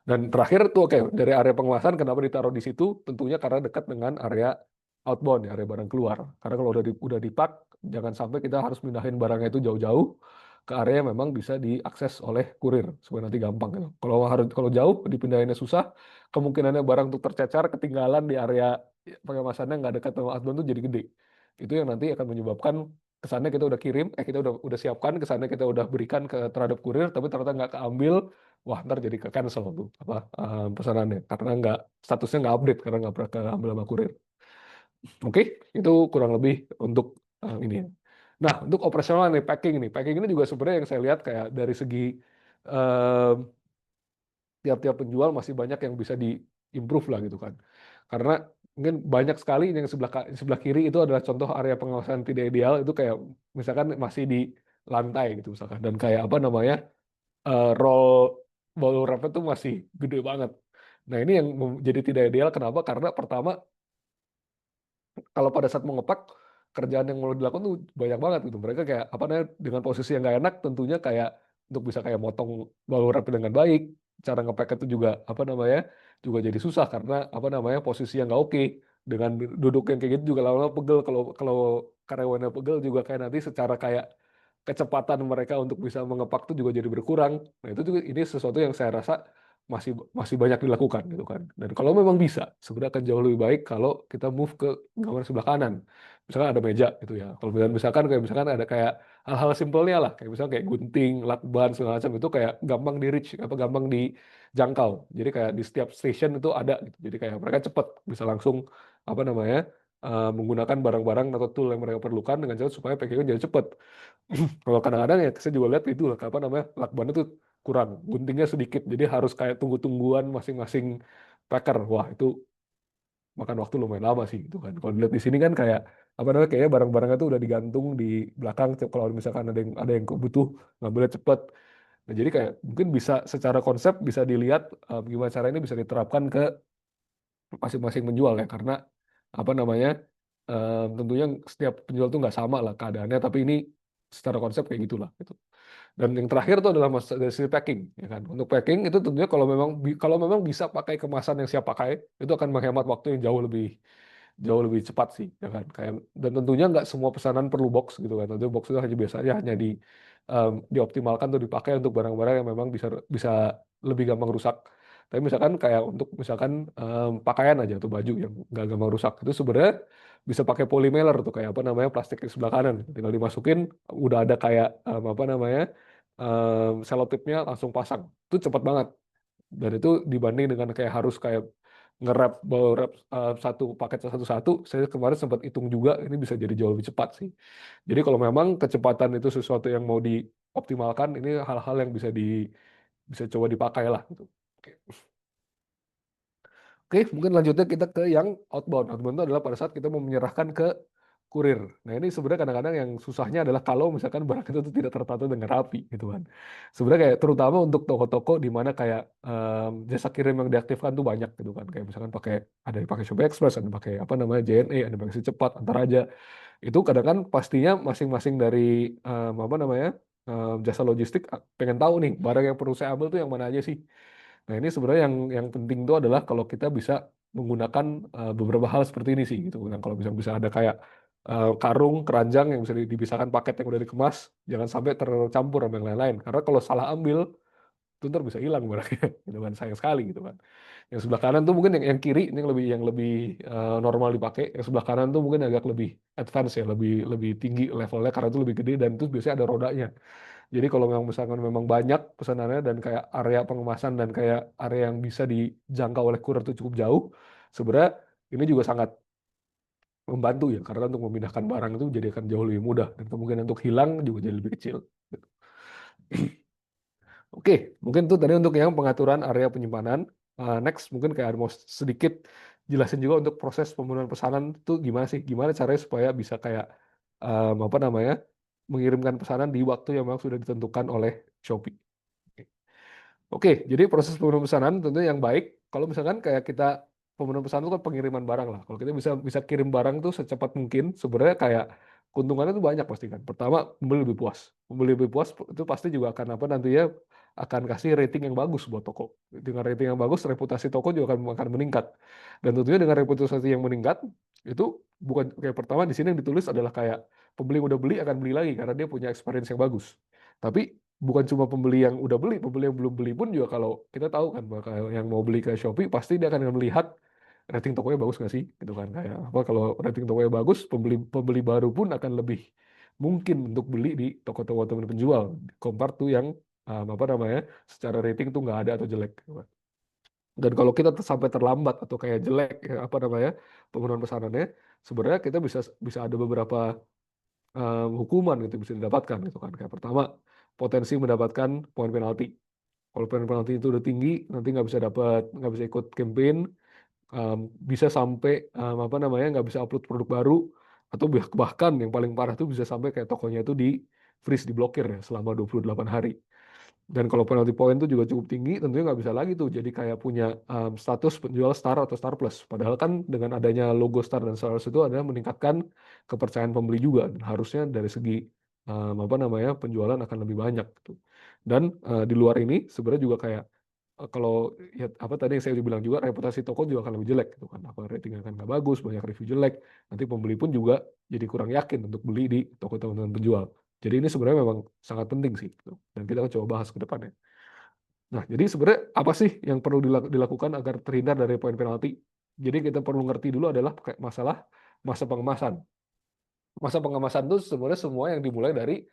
dan terakhir tuh oke dari area penguasaan kenapa ditaruh di situ? Tentunya karena dekat dengan area outbound ya, area barang keluar. Karena kalau udah dipak, jangan sampai kita harus mindahin barangnya itu jauh-jauh. ke area yang memang bisa diakses oleh kurir supaya nanti gampang gitu. Kalau jauh dipindahinnya susah, kemungkinannya barang untuk tercecar, ketinggalan di area pengemasannya nggak dekat sama outbound tuh jadi gede. Itu yang nanti akan menyebabkan kesannya kita udah kirim, kita udah siapkan, kesannya kita udah berikan ke terhadap kurir, tapi ternyata nggak keambil, wah ntar jadi ke cancel tuh pesanannya karena nggak statusnya nggak update karena nggak pernah keambil sama kurir. Oke, itu kurang lebih untuk ini ya. Nah, untuk operasional nih, packing ini juga sebenarnya yang saya lihat kayak dari segi eh, tiap-tiap penjual masih banyak yang bisa di-improve lah gitu kan. Karena mungkin banyak sekali yang sebelah kiri itu adalah contoh area pengawasan tidak ideal itu kayak misalkan masih di lantai gitu misalkan dan kayak apa namanya roll ball wrap itu masih gede banget. Nah, ini yang jadi tidak ideal kenapa? Karena pertama kalau pada saat mau ngepak kerjaan yang mau dilakukan tuh banyak banget gitu. Mereka kayak apa namanya dengan posisi yang nggak enak tentunya kayak untuk bisa kayak motong ball wrap dengan baik, cara ngepak itu juga apa namanya juga jadi susah karena apa namanya posisi yang nggak oke dengan duduk yang kayak gitu juga lama-lama pegel kalau kalau karyawannya pegel juga kayak nanti secara kayak kecepatan mereka untuk bisa mengepak itu juga jadi berkurang. Nah, itu juga ini sesuatu yang saya rasa masih masih banyak dilakukan gitu kan. Dan kalau memang bisa, sebenarnya akan jauh lebih baik kalau kita move ke gambar sebelah kanan. Misalkan ada meja gitu ya. Kalau misalkan ada kayak hal-hal simpelnya lah, kayak misalkan kayak gunting, lakban segala macam itu kayak gampang di reach, apa gampang dijangkau. Jadi kayak di setiap station itu ada gitu. Jadi kayak mereka cepat bisa langsung apa namanya menggunakan barang-barang atau tool yang mereka perlukan dengan cara supaya packaging jadi cepat. Kalau kadang-kadang ya saya juga lihat itu lah, apa namanya, lakban itu kurang, guntingnya sedikit, jadi harus kayak tunggu-tungguan masing-masing packer. Wah, itu makan waktu lumayan lama sih, gitu kan. Kalau dilihat di sini kan kayak apa namanya, kayaknya barang-barangnya tuh udah digantung di belakang. Kalau misalkan ada yang butuh ngambilnya cepet. Nah, jadi kayak mungkin bisa secara konsep bisa dilihat gimana cara ini bisa diterapkan ke masing-masing penjual ya, karena apa namanya, tentunya setiap penjual tuh nggak sama lah keadaannya, tapi ini secara konsep kayak gitulah gitu. Dan yang terakhir itu adalah dari sisi packing, ya kan. Untuk packing itu tentunya kalau memang bisa pakai kemasan yang siap pakai, itu akan menghemat waktu yang jauh lebih cepat sih, ya kan. Kayak dan tentunya nggak semua pesanan perlu box gitu kan. Tentu box itu hanya biasanya hanya dioptimalkan untuk dipakai untuk barang-barang yang memang bisa bisa lebih gampang rusak. Tapi misalkan kayak untuk misalkan pakaian aja atau baju yang nggak gampang rusak itu sebenarnya bisa pakai polymailer tuh kayak apa namanya plastik di sebelah kanan. Tinggal dimasukin udah ada kayak apa namanya selotipnya langsung pasang. Itu cepat banget. Dan itu dibanding dengan kayak harus kayak nge-wrap wrap satu paket satu-satu, saya kemarin sempat hitung juga ini bisa jadi jauh lebih cepat sih. Jadi kalau memang kecepatan itu sesuatu yang mau dioptimalkan, ini hal-hal yang bisa coba dipakai lah gitu. Oke. Oke, mungkin lanjutnya kita ke yang outbound. Outbound itu adalah pada saat kita mau menyerahkan ke kurir. Nah, ini sebenarnya kadang-kadang yang susahnya adalah kalau misalkan barang itu tuh tidak tertata dengan rapi gitu kan. Sebenarnya kayak terutama untuk toko-toko di mana kayak jasa kirim yang diaktifkan tuh banyak gitu kan. Kayak misalkan ada yang pakai Shopee Express, ada yang pakai apa namanya JNE, ada yang pakai Si Cepat, antar aja. Itu kadang kan pastinya masing-masing dari apa namanya jasa logistik pengen tahu nih barang yang perlu saya ambil tuh yang mana aja sih. Nah, ini sebenarnya yang penting itu adalah kalau kita bisa menggunakan beberapa hal seperti ini sih gitu. Nah, kalau bisa ada kayak karung, keranjang yang bisa dipisahkan paket yang udah dikemas, jangan sampai tercampur sama yang lain-lain. Karena kalau salah ambil, itu ntar bisa hilang barangnya, gitu kan, sayang sekali gitu kan. Yang sebelah kanan tuh mungkin yang kiri ini yang lebih normal dipakai. Yang sebelah kanan tuh mungkin agak lebih advance ya, lebih lebih tinggi levelnya karena itu lebih gede dan itu biasanya ada rodanya. Jadi kalau memang misalkan memang banyak pesanannya dan kayak area pengemasan dan kayak area yang bisa dijangkau oleh kurir itu cukup jauh, sebenarnya ini juga sangat membantu ya karena untuk memindahkan barang itu jadi akan jauh lebih mudah dan kemungkinan untuk hilang juga jadi lebih kecil. Gitu. Oke, mungkin itu tadi untuk yang pengaturan area penyimpanan. Next, mungkin kayak mau sedikit jelasin juga untuk proses pembunuhan pesanan itu gimana sih? Gimana caranya supaya bisa kayak apa namanya mengirimkan pesanan di waktu yang memang sudah ditentukan oleh Shopee. Oke, jadi proses pembunuhan pesanan tentunya yang baik. Kalau misalkan kayak kita pembunuhan pesanan itu kan pengiriman barang lah. Kalau kita bisa bisa kirim barang tuh secepat mungkin, sebenarnya kayak keuntungannya tuh banyak pasti kan. Pertama, pembeli lebih puas. Pembeli lebih puas itu pasti juga akan apa nantinya akan kasih rating yang bagus buat toko. Dengan rating yang bagus, reputasi toko juga akan meningkat. Dan tentunya dengan reputasi yang meningkat, itu bukan kayak pertama di sini yang ditulis adalah kayak pembeli yang udah beli akan beli lagi karena dia punya experience yang bagus. Tapi bukan cuma pembeli yang udah beli, pembeli yang belum beli pun juga kalau kita tahu kan bahwa kalau yang mau beli ke Shopee pasti dia akan melihat rating tokonya bagus nggak sih, gitu kan. Kayak apa, kalau rating tokonya bagus, pembeli pembeli baru pun akan lebih mungkin untuk beli di toko-toko teman penjual compare tuh yang apa namanya, secara rating tuh nggak ada atau jelek, gitu kan. Dan kalau kita sampai terlambat atau kayak jelek ya, apa namanya, pemenuhan pesanannya, sebenarnya kita bisa bisa ada beberapa hukuman gitu bisa didapatkan, gitu kan. Kayak pertama, potensi mendapatkan poin penalti. Kalau poin penalti itu udah tinggi, nanti nggak bisa ikut campaign, bisa sampai apa namanya, nggak bisa upload produk baru, atau bahkan yang paling parah tuh bisa sampai kayak tokonya itu di freeze, diblokir ya selama 28 hari. Dan kalau penalty point itu juga cukup tinggi, tentunya nggak bisa lagi tuh jadi kayak punya status penjual Star atau Star Plus. Padahal kan dengan adanya logo Star dan Star Plus itu adalah meningkatkan kepercayaan pembeli juga. Dan harusnya dari segi apa namanya, penjualan akan lebih banyak gitu. Dan di luar ini sebenarnya juga kayak kalau ya, apa tadi yang saya udah bilang juga, reputasi toko juga akan lebih jelek gitu kan. Apa, ratingnya akan nggak bagus, banyak review jelek. Nanti pembeli pun juga jadi kurang yakin untuk beli di toko teman-teman penjual. Jadi ini sebenarnya memang sangat penting sih, gitu. Dan kita akan coba bahas ke depannya. Nah, jadi sebenarnya apa sih yang perlu dilakukan agar terhindar dari poin penalti? Jadi kita perlu ngerti dulu adalah kayak masalah masa pengemasan. Masa pengemasan itu sebenarnya semua yang dimulai dari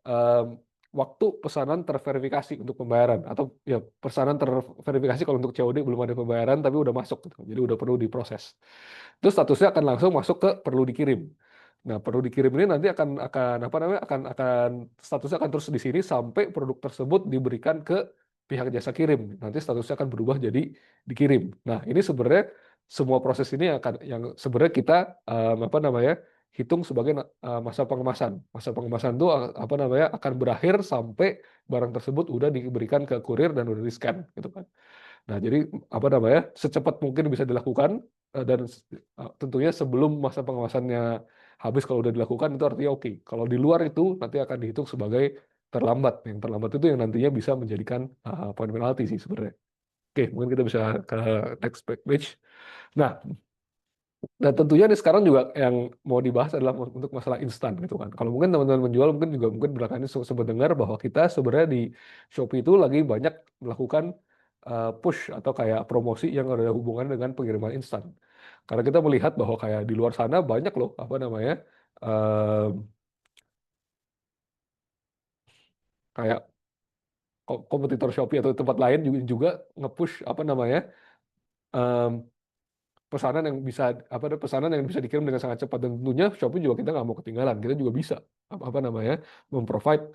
em, waktu pesanan terverifikasi untuk pembayaran, atau ya pesanan terverifikasi kalau untuk COD belum ada pembayaran tapi udah masuk gitu. Jadi udah perlu diproses. Terus statusnya akan langsung masuk ke perlu dikirim. Nah, perlu dikirim ini nanti akan apa namanya, akan statusnya akan terus di sini sampai produk tersebut diberikan ke pihak jasa kirim. Nanti statusnya akan berubah jadi dikirim. Nah, ini sebenarnya semua proses ini akan yang sebenarnya kita apa namanya, hitung sebagai masa pengemasan. Masa pengemasan itu apa namanya, akan berakhir sampai barang tersebut udah diberikan ke kurir dan udah di-scan gitu kan. Nah, jadi apa namanya, secepat mungkin bisa dilakukan, dan tentunya sebelum masa pengawasannya habis kalau udah dilakukan itu artinya oke. Kalau di luar itu nanti akan dihitung sebagai terlambat. Yang terlambat itu yang nantinya bisa menjadikan poin penalti sih sebenarnya. Oke, mungkin kita bisa ke next page. Nah, dan tentunya nih sekarang juga yang mau dibahas adalah untuk masalah instan gitu kan. Kalau mungkin teman-teman penjual mungkin juga mungkin belakangan ini sempat dengar bahwa kita sebenarnya di Shopee itu lagi banyak melakukan push atau kayak promosi yang ada hubungan dengan pengiriman instan. Karena kita melihat bahwa kayak di luar sana banyak loh apa namanya, eh, kayak kompetitor Shopee atau tempat lain juga nge-push apa namanya, em, pesanan yang bisa apa pesanan yang bisa dikirim dengan sangat cepat. Dan tentunya Shopee juga kita nggak mau ketinggalan, kita juga bisa apa namanya, memprovide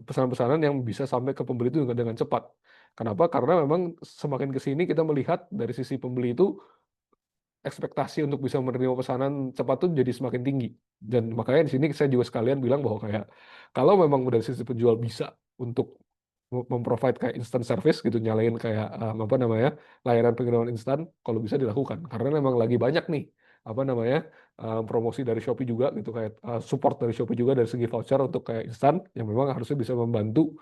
pesanan-pesanan yang bisa sampai ke pembeli itu dengan cepat. Kenapa? Karena memang semakin ke sini kita melihat dari sisi pembeli itu ekspektasi untuk bisa menerima pesanan cepat tuh jadi semakin tinggi. Dan makanya di sini saya juga sekalian bilang bahwa kayak kalau memang dari sisi penjual bisa untuk memprovide kayak instant service gitu, nyalain kayak apa namanya, layanan pengiriman instan, kalau bisa dilakukan karena memang lagi banyak nih apa namanya, promosi dari Shopee juga gitu, kayak support dari Shopee juga dari segi voucher untuk kayak instan yang memang harusnya bisa membantu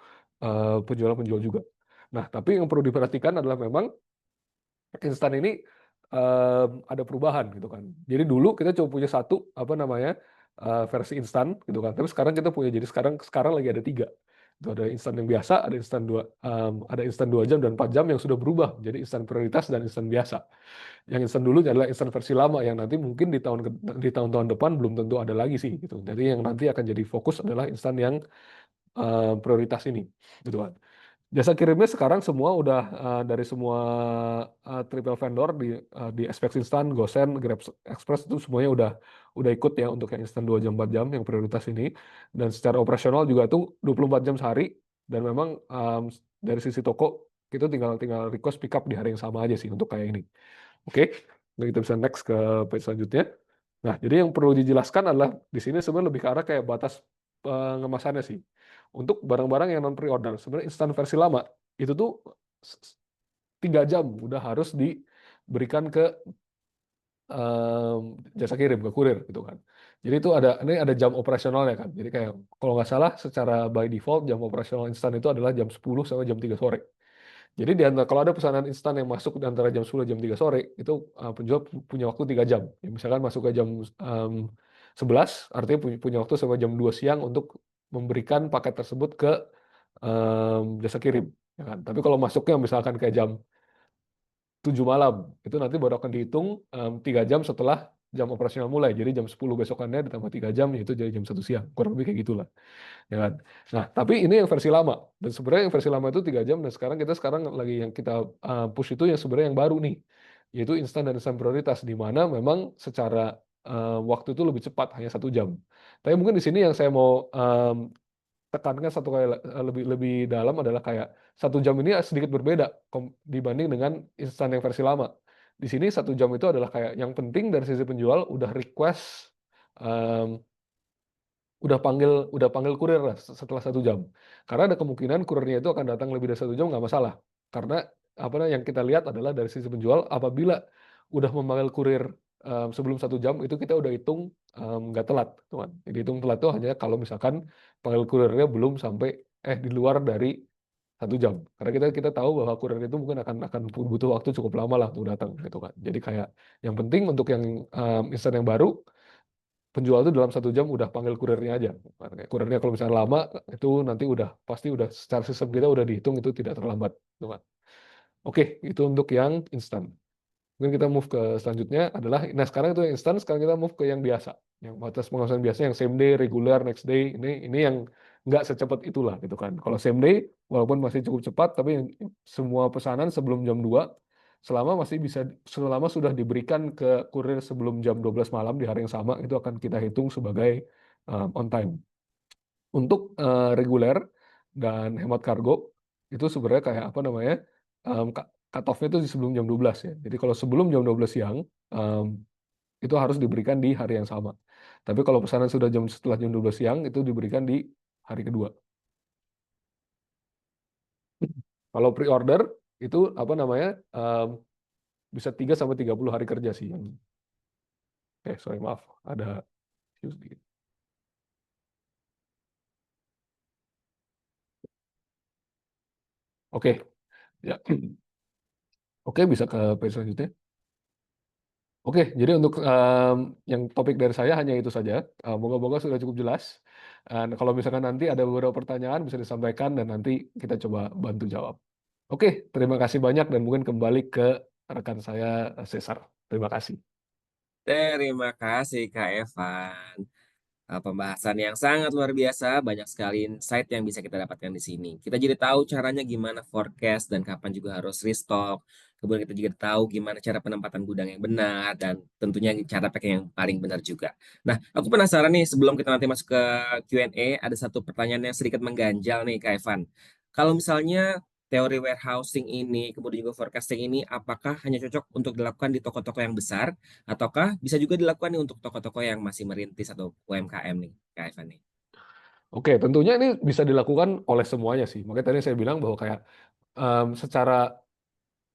penjual-penjual juga. Nah, tapi yang perlu diperhatikan adalah memang instan ini ada perubahan gitu kan. Jadi dulu kita cuma punya satu apa namanya, versi instan gitu kan. Tapi sekarang kita punya, jadi sekarang lagi ada tiga. Itu ada instan yang biasa, ada instan 2 jam dan 4 jam yang sudah berubah jadi instan prioritas dan instan biasa. Yang instan dulu adalah instan versi lama yang nanti mungkin di tahun-tahun depan belum tentu ada lagi sih gitu. Jadi yang nanti akan jadi fokus adalah instan yang prioritas ini gitu kan. Jasa kirimnya sekarang semua udah dari semua triple vendor di Express Instant, GoSend, Grab Express itu semuanya udah ikut ya untuk yang instan 2 jam 4 jam yang prioritas ini. Dan secara operasional juga itu 24 jam sehari, dan memang dari sisi toko kita tinggal tinggal request pick up di hari yang sama aja sih untuk kayak ini. Oke, nah kita bisa next ke page selanjutnya. Nah, jadi yang perlu dijelaskan adalah di sini sebenarnya lebih ke arah kayak batas pengemasannya sih. Untuk barang-barang yang non pre-order, sebenarnya instan versi lama itu tuh 3 jam udah harus diberikan ke jasa kirim, ke kurir gitu kan. Jadi itu ini ada jam operasionalnya kan. Jadi kayak kalau nggak salah secara by default jam operasional instan itu adalah jam 10 sampai jam 3 sore. Jadi kalau ada pesanan instan yang masuk di antara jam 10 dan jam 3 sore, itu penjual punya waktu 3 jam. Ya, misalkan masuk ke jam 11, artinya punya waktu sampai jam 2 siang untuk memberikan paket tersebut ke jasa kirim, ya kan. Tapi kalau masuknya misalkan kayak jam 7 malam, itu nanti baru akan dihitung 3 jam setelah jam operasional mulai. Jadi jam 10 besokannya ditambah 3 jam, yaitu jadi jam 1 siang. Kurang lebih kayak gitulah, ya kan. Nah, tapi ini yang versi lama. Dan sebenarnya yang versi lama itu 3 jam, dan sekarang lagi yang kita push itu yang sebenarnya yang baru nih, yaitu instan dan instan prioritas, di mana memang secara waktu itu lebih cepat, hanya 1 jam. Tapi mungkin di sini yang saya mau tekankan satu kali lebih lebih dalam adalah kayak 1 jam ini sedikit berbeda dibanding dengan instan yang versi lama. Di sini 1 jam itu adalah kayak yang penting dari sisi penjual udah request, em, udah panggil kurir lah setelah 1 jam. Karena ada kemungkinan kurirnya itu akan datang lebih dari 1 jam, nggak masalah. Karena yang kita lihat adalah dari sisi penjual, apabila udah memanggil kurir sebelum 1 jam, itu kita udah hitung nggak telat, teman. Jadi hitung telat itu hanya kalau misalkan panggil kurirnya belum sampai di luar dari 1 jam. Karena kita tahu bahwa kurir itu mungkin akan butuh waktu cukup lama lah untuk datang gitu kan. Jadi kayak yang penting untuk yang instan yang baru, penjual itu dalam 1 jam udah panggil kurirnya aja. Kayak kurirnya kalau misalnya lama, itu nanti pasti udah secara sistem kita udah dihitung itu tidak terlambat, gitu kan. Oke, itu untuk yang instan. Mungkin kita move ke selanjutnya adalah, nah sekarang itu yang instan, sekarang kita move ke yang biasa, yang batas pengawasan biasa, yang same day, regular, next day. Ini yang nggak secepat itulah, gitu kan. Kalau same day, walaupun masih cukup cepat, tapi semua pesanan sebelum jam 2, selama sudah diberikan ke kurir sebelum jam 12 malam di hari yang sama, itu akan kita hitung sebagai on time. Untuk reguler dan hemat kargo, itu sebenarnya kayak apa namanya, cut off-nya itu di sebelum jam 12 ya. Jadi kalau sebelum jam 12 siang, itu harus diberikan di hari yang sama. Tapi kalau pesanan sudah setelah jam 12 siang, itu diberikan di hari kedua. Kalau pre-order, itu apa namanya, bisa 3 sampai 30 hari kerja sih. Sorry, maaf, ada issue sedikit. Oke, ya. Oke, bisa ke page selanjutnya. Oke, jadi untuk yang topik dari saya hanya itu saja. Moga-moga sudah cukup jelas. Dan kalau misalkan nanti ada beberapa pertanyaan bisa disampaikan dan nanti kita coba bantu jawab. Oke, terima kasih banyak dan mungkin kembali ke rekan saya, Cesar. Terima kasih. Terima kasih Kak Evan. Pembahasan yang sangat luar biasa, banyak sekali insight yang bisa kita dapatkan di sini. Kita jadi tahu caranya gimana forecast dan kapan juga harus restock. Kemudian kita juga tahu gimana cara penempatan gudang yang benar dan tentunya cara packing yang paling benar juga. Nah, aku penasaran nih sebelum kita nanti masuk ke Q&A, ada satu pertanyaan yang sedikit mengganjal nih Kak Evan. Kalau misalnya teori warehousing ini, kemudian juga forecasting ini, apakah hanya cocok untuk dilakukan di toko-toko yang besar? Ataukah bisa juga dilakukan nih untuk toko-toko yang masih merintis atau UMKM nih, Kak Evan nih? Oke, tentunya ini bisa dilakukan oleh semuanya sih. Makanya tadi saya bilang bahwa kayak secara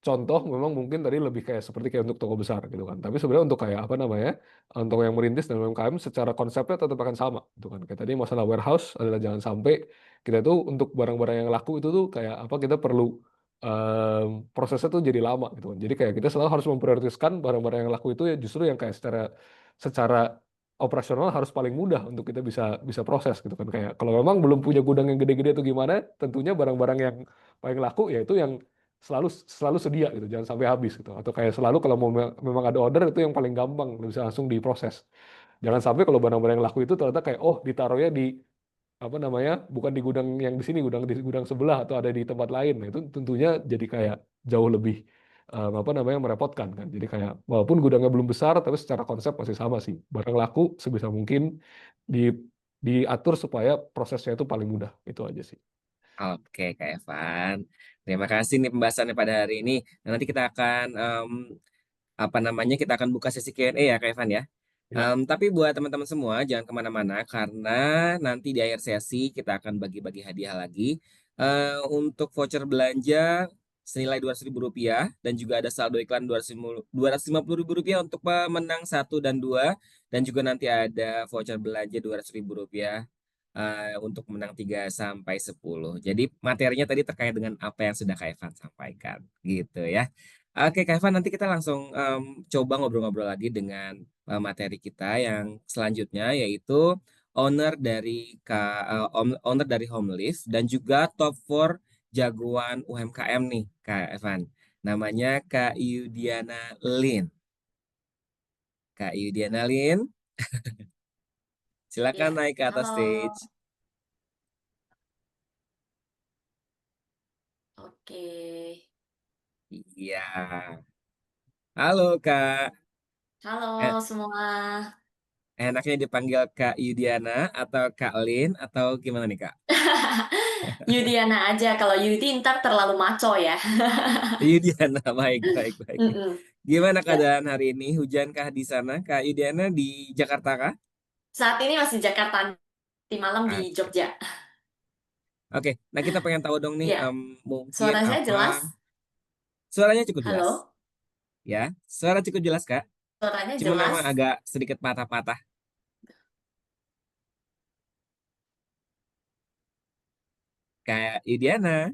contoh memang mungkin tadi lebih kayak seperti kayak untuk toko besar gitu kan. Tapi sebenarnya untuk kayak apa namanya, untuk yang merintis dan UMKM secara konsepnya tetap akan sama gitu kan. Kayak tadi masalah warehouse adalah jangan sampai kita tuh untuk barang-barang yang laku itu tuh kayak apa, kita perlu prosesnya tuh jadi lama gitu kan. Jadi kayak kita selalu harus memprioritaskan barang-barang yang laku itu ya justru yang kayak secara operasional harus paling mudah untuk kita bisa bisa proses gitu kan. Kayak kalau memang belum punya gudang yang gede-gede atau gimana, tentunya barang-barang yang paling laku yaitu yang selalu selalu sedia gitu, jangan sampai habis gitu. Atau kayak selalu kalau memang ada order itu yang paling gampang bisa langsung diproses. Jangan sampai kalau barang-barang yang laku itu ternyata kayak ditaruhnya di apa namanya, bukan di gudang yang di sini, di gudang sebelah atau ada di tempat lain. Nah, itu tentunya jadi kayak jauh lebih apa namanya, merepotkan kan. Jadi kayak walaupun gudangnya belum besar tapi secara konsep masih sama sih. Barang laku sebisa mungkin di diatur supaya prosesnya itu paling mudah. Itu aja sih. Oke, Kak Evan. Terima kasih nih pembahasannya pada hari ini. Nah, nanti kita akan apa namanya, kita akan buka sesi Q&A ya Kak Evan ya. Ya. Tapi buat teman-teman semua jangan kemana-mana karena nanti di akhir sesi kita akan bagi-bagi hadiah lagi. Untuk voucher belanja senilai Rp200.000 dan juga ada saldo iklan Rp250.000 untuk pemenang 1 dan 2, dan juga nanti ada voucher belanja Rp200.000 untuk menang 3 sampai 10. Jadi materinya tadi terkait dengan apa yang sudah Kak Evan sampaikan gitu ya. Oke, Kak Evan, nanti kita langsung coba ngobrol-ngobrol lagi dengan materi kita yang selanjutnya, yaitu owner dari Homelift dan juga top 4 jagoan UMKM nih Kak Evan. Namanya Kak Yudiana Lin. Kak Yudiana Lin, Ya, silakan naik ke atas halo. stage. Oke. Iya. Halo Kak. Eh, Halo semua. enaknya dipanggil Kak Yudiana atau Kak Lin atau gimana nih Kak? Yudiana aja. Kalau Yudi ntar terlalu maco ya. Yudiana, baik, baik, baik. Mm-mm. Gimana Ya, keadaan hari ini? Hujankah di sana, Kak Yudiana di Jakarta kah? saat ini masih Jakarta, di malam di Oke, Jogja. oke. Nah kita pengen tahu dong nih, Ya, mungkin suara saya apa? jelas? Suaranya cukup jelas, Halo? ya? Suara cukup jelas, Kak. Suaranya Cuma jelas? memang agak sedikit patah-patah, kayak Yudiana.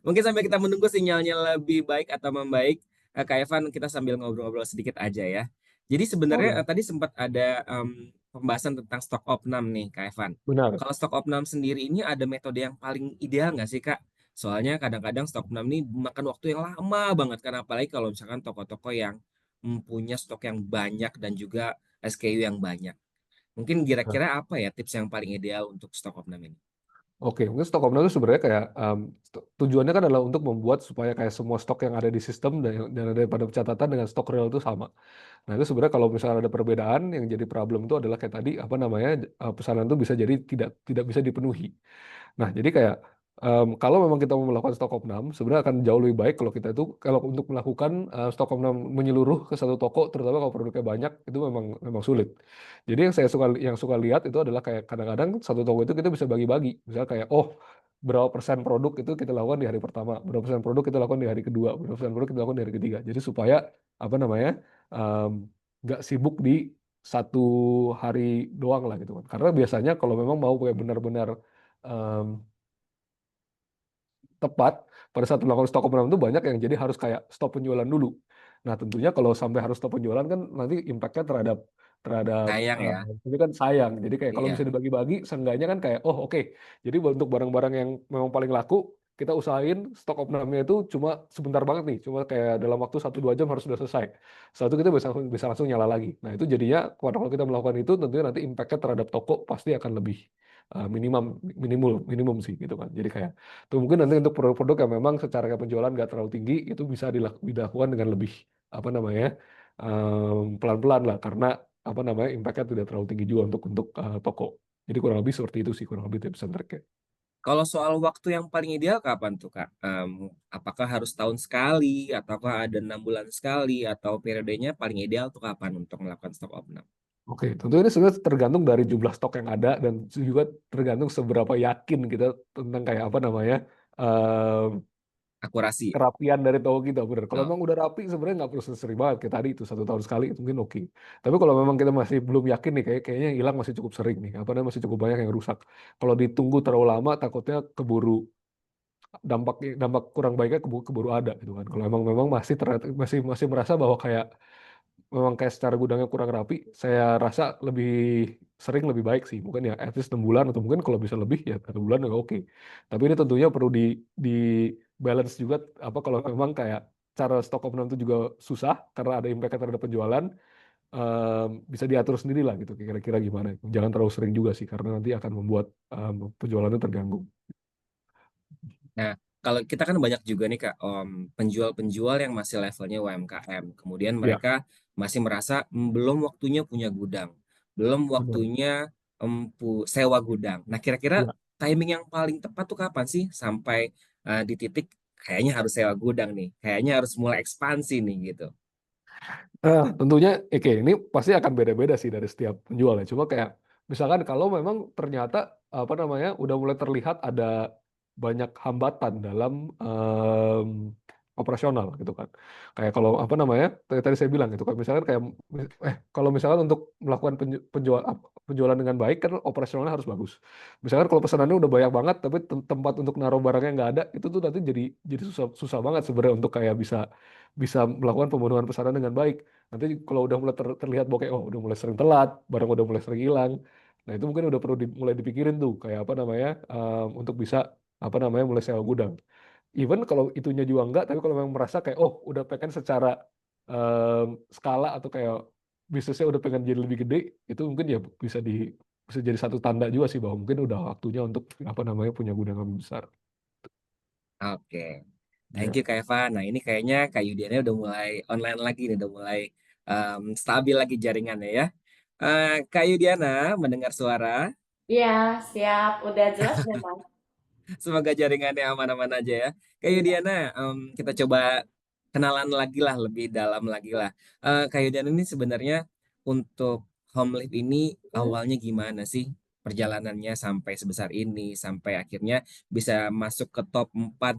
Mungkin sampai kita menunggu sinyalnya lebih baik atau membaik, Kak Evan, kita sambil ngobrol-ngobrol sedikit aja ya. Jadi sebenarnya Boleh. tadi sempat ada pembahasan tentang stok opnam nih, Kak Evan. Benar. Kalau stok opnam sendiri ini ada metode yang paling ideal nggak sih, Kak? Soalnya kadang-kadang stok opnam ini makan waktu yang lama banget kan, apalagi kalau misalkan toko-toko yang punya stok yang banyak dan juga SKU yang banyak. Mungkin Nah, kira-kira apa ya tips yang paling ideal untuk stok opnam ini? oke, mungkin stok opname itu sebenarnya kayak tujuannya kan adalah untuk membuat supaya kayak semua stok yang ada di sistem dan ada pada catatan dengan stok real itu sama. Nah, itu sebenarnya kalau misalnya ada perbedaan yang jadi problem itu adalah kayak tadi apa namanya pesanan itu bisa jadi tidak bisa dipenuhi. Nah, jadi kayak kalau memang kita mau melakukan stok opnam, sebenarnya akan jauh lebih baik kalau kita itu kalau untuk melakukan stok opnam menyeluruh ke satu toko, terutama kalau produknya banyak, itu memang memang sulit. Jadi yang suka lihat itu adalah kayak kadang-kadang satu toko itu kita bisa bagi-bagi. Misalnya kayak berapa persen produk itu kita lakukan di hari pertama, berapa persen produk kita lakukan di hari kedua, berapa persen produk kita lakukan di hari ketiga. Jadi supaya apa namanya nggak sibuk di satu hari doang lah gitu kan. Karena biasanya kalau memang mau kayak benar-benar em, tepat pada saat melakukan stok opname itu banyak yang jadi harus kayak stop penjualan dulu. Nah tentunya kalau sampai harus stop penjualan kan nanti impactnya terhadap terhadap Sayang ya. ini kan sayang. Jadi kayak kalau bisa Iya. dibagi-bagi, seenggaknya kan kayak oke. Jadi untuk barang-barang yang memang paling laku kita usahain stok opname itu cuma sebentar banget nih, cuma kayak dalam waktu 1-2 jam harus sudah selesai. Setelah itu kita bisa langsung nyala lagi. Nah itu jadinya kalau kita melakukan itu tentunya nanti impactnya terhadap toko pasti akan lebih minimum minimum sih gitu kan. Jadi kayak tuh mungkin nanti untuk produk-produk yang memang secara penjualan nggak terlalu tinggi itu bisa dilakukan dengan lebih apa namanya pelan-pelan lah karena apa namanya impactnya tidak terlalu tinggi juga untuk toko. Jadi kurang lebih seperti itu sih kurang lebih tips and trick-nya. Kalau soal waktu yang paling ideal kapan tuh Kak? Apakah harus tahun sekali, ataukah ada 6 bulan sekali, atau periodenya paling ideal tuh kapan untuk melakukan stok opnam? Oke, tentu ini sebenarnya tergantung dari jumlah stok yang ada dan juga tergantung seberapa yakin kita tentang kayak apa namanya Akurasi. kerapian dari toko kita bener. Kalau Oh. memang udah rapi sebenarnya nggak perlu sering banget kayak tadi itu 1 tahun sekali itu mungkin oke. Tapi kalau memang kita masih belum yakin nih kayaknya yang hilang masih cukup sering nih. Apa namanya masih cukup banyak yang rusak. Kalau ditunggu terlalu lama takutnya keburu dampak dampak kurang baiknya keburu ada gitu kan. Kalau memang masih masih merasa bahwa kayak memang kayak secara gudangnya kurang rapi, saya rasa lebih sering lebih baik sih. Mungkin ya at least 6 bulan atau mungkin kalau bisa lebih ya 1 bulan juga oke. Tapi ini tentunya perlu di balance juga apa kalau memang kayak cara stok opname itu juga susah karena ada impact terhadap penjualan bisa diatur sendiri lah gitu kira-kira gimana. Jangan terlalu sering juga sih karena nanti akan membuat penjualannya terganggu. Nah, kalau kita kan banyak juga nih Kak, penjual-penjual yang masih levelnya UMKM. Kemudian Ya, mereka masih merasa belum waktunya punya gudang, belum benar. waktunya sewa gudang. Nah, kira-kira Ya. timing yang paling tepat tuh kapan sih sampai di titik kayaknya harus sewa gudang nih, kayaknya harus mulai ekspansi nih gitu. Tentunya, oke, ini pasti akan beda-beda sih dari setiap penjual ya. Cuma kayak misalkan kalau memang ternyata apa namanya udah mulai terlihat ada banyak hambatan dalam operasional gitu kan. Kayak kalau apa namanya tadi saya bilang gitu kan. Misalkan kayak kalau misalkan untuk melakukan penjualan dengan baik kan operasionalnya harus bagus. Misalkan kalau pesanannya udah banyak banget tapi tempat untuk naruh barangnya nggak ada, itu tuh nanti jadi susah susah banget sebenarnya untuk kayak bisa bisa melakukan pemenuhan pesanan dengan baik. Nanti kalau udah mulai terlihat bahwa kayak, oh udah mulai sering telat, barang udah mulai sering hilang. Nah itu mungkin udah perlu mulai dipikirin tuh kayak apa namanya untuk bisa apa namanya mulai sewa gudang. Even kalau itunya juga enggak, tapi kalau memang merasa kayak oh udah pengen secara skala atau kayak bisnisnya udah pengen jadi lebih gede, itu mungkin ya bisa jadi satu tanda juga sih bahwa mungkin udah waktunya untuk apa namanya punya gudang yang lebih besar. Oke, thank Ya. you Kak Eva. Nah ini kayaknya Kak Yudiannya udah mulai online lagi nih, udah mulai stabil lagi jaringannya ya. Kak Yudiana mendengar suara, Iya, siap. Udah jelas deh, Mas. semoga jaringannya aman-aman aja ya. Kak Iya. Yudiana, kita coba kenalan lagi lah, lebih dalam lagi lah. Kak Yudiana ini sebenarnya untuk Home Live ini Hmm? awalnya gimana sih? Perjalanannya sampai sebesar ini, sampai akhirnya bisa masuk ke top 4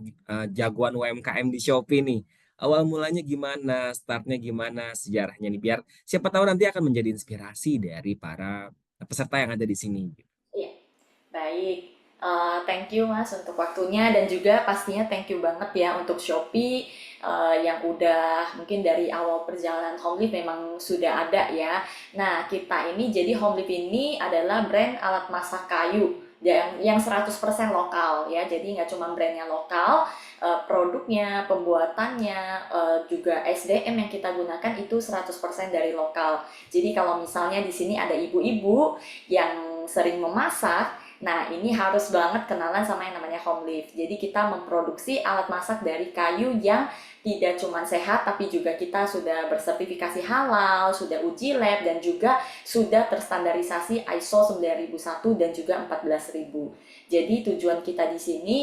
jagoan UMKM di Shopee nih. Awal mulanya gimana, startnya gimana, sejarahnya nih, biar siapa tahu nanti akan menjadi inspirasi dari para peserta yang ada di sini. Iya. Baik, thank you Mas untuk waktunya dan juga pastinya thank you banget ya untuk Shopee yang udah mungkin dari awal perjalanan Homelift memang sudah ada ya. Nah, kita ini jadi Homelift ini adalah brand alat masak kayu yang 100% lokal ya. Jadi nggak cuma brandnya lokal, produknya, pembuatannya, juga SDM yang kita gunakan itu 100% dari lokal. Jadi kalau misalnya di sini ada ibu-ibu yang sering memasak, nah, ini harus banget kenalan sama yang namanya Home Lift. Jadi kita memproduksi alat masak dari kayu yang tidak cuma sehat, tapi juga kita sudah bersertifikasi halal, sudah uji lab, dan juga sudah terstandarisasi ISO 9001 dan juga 14000. Jadi tujuan kita di sini,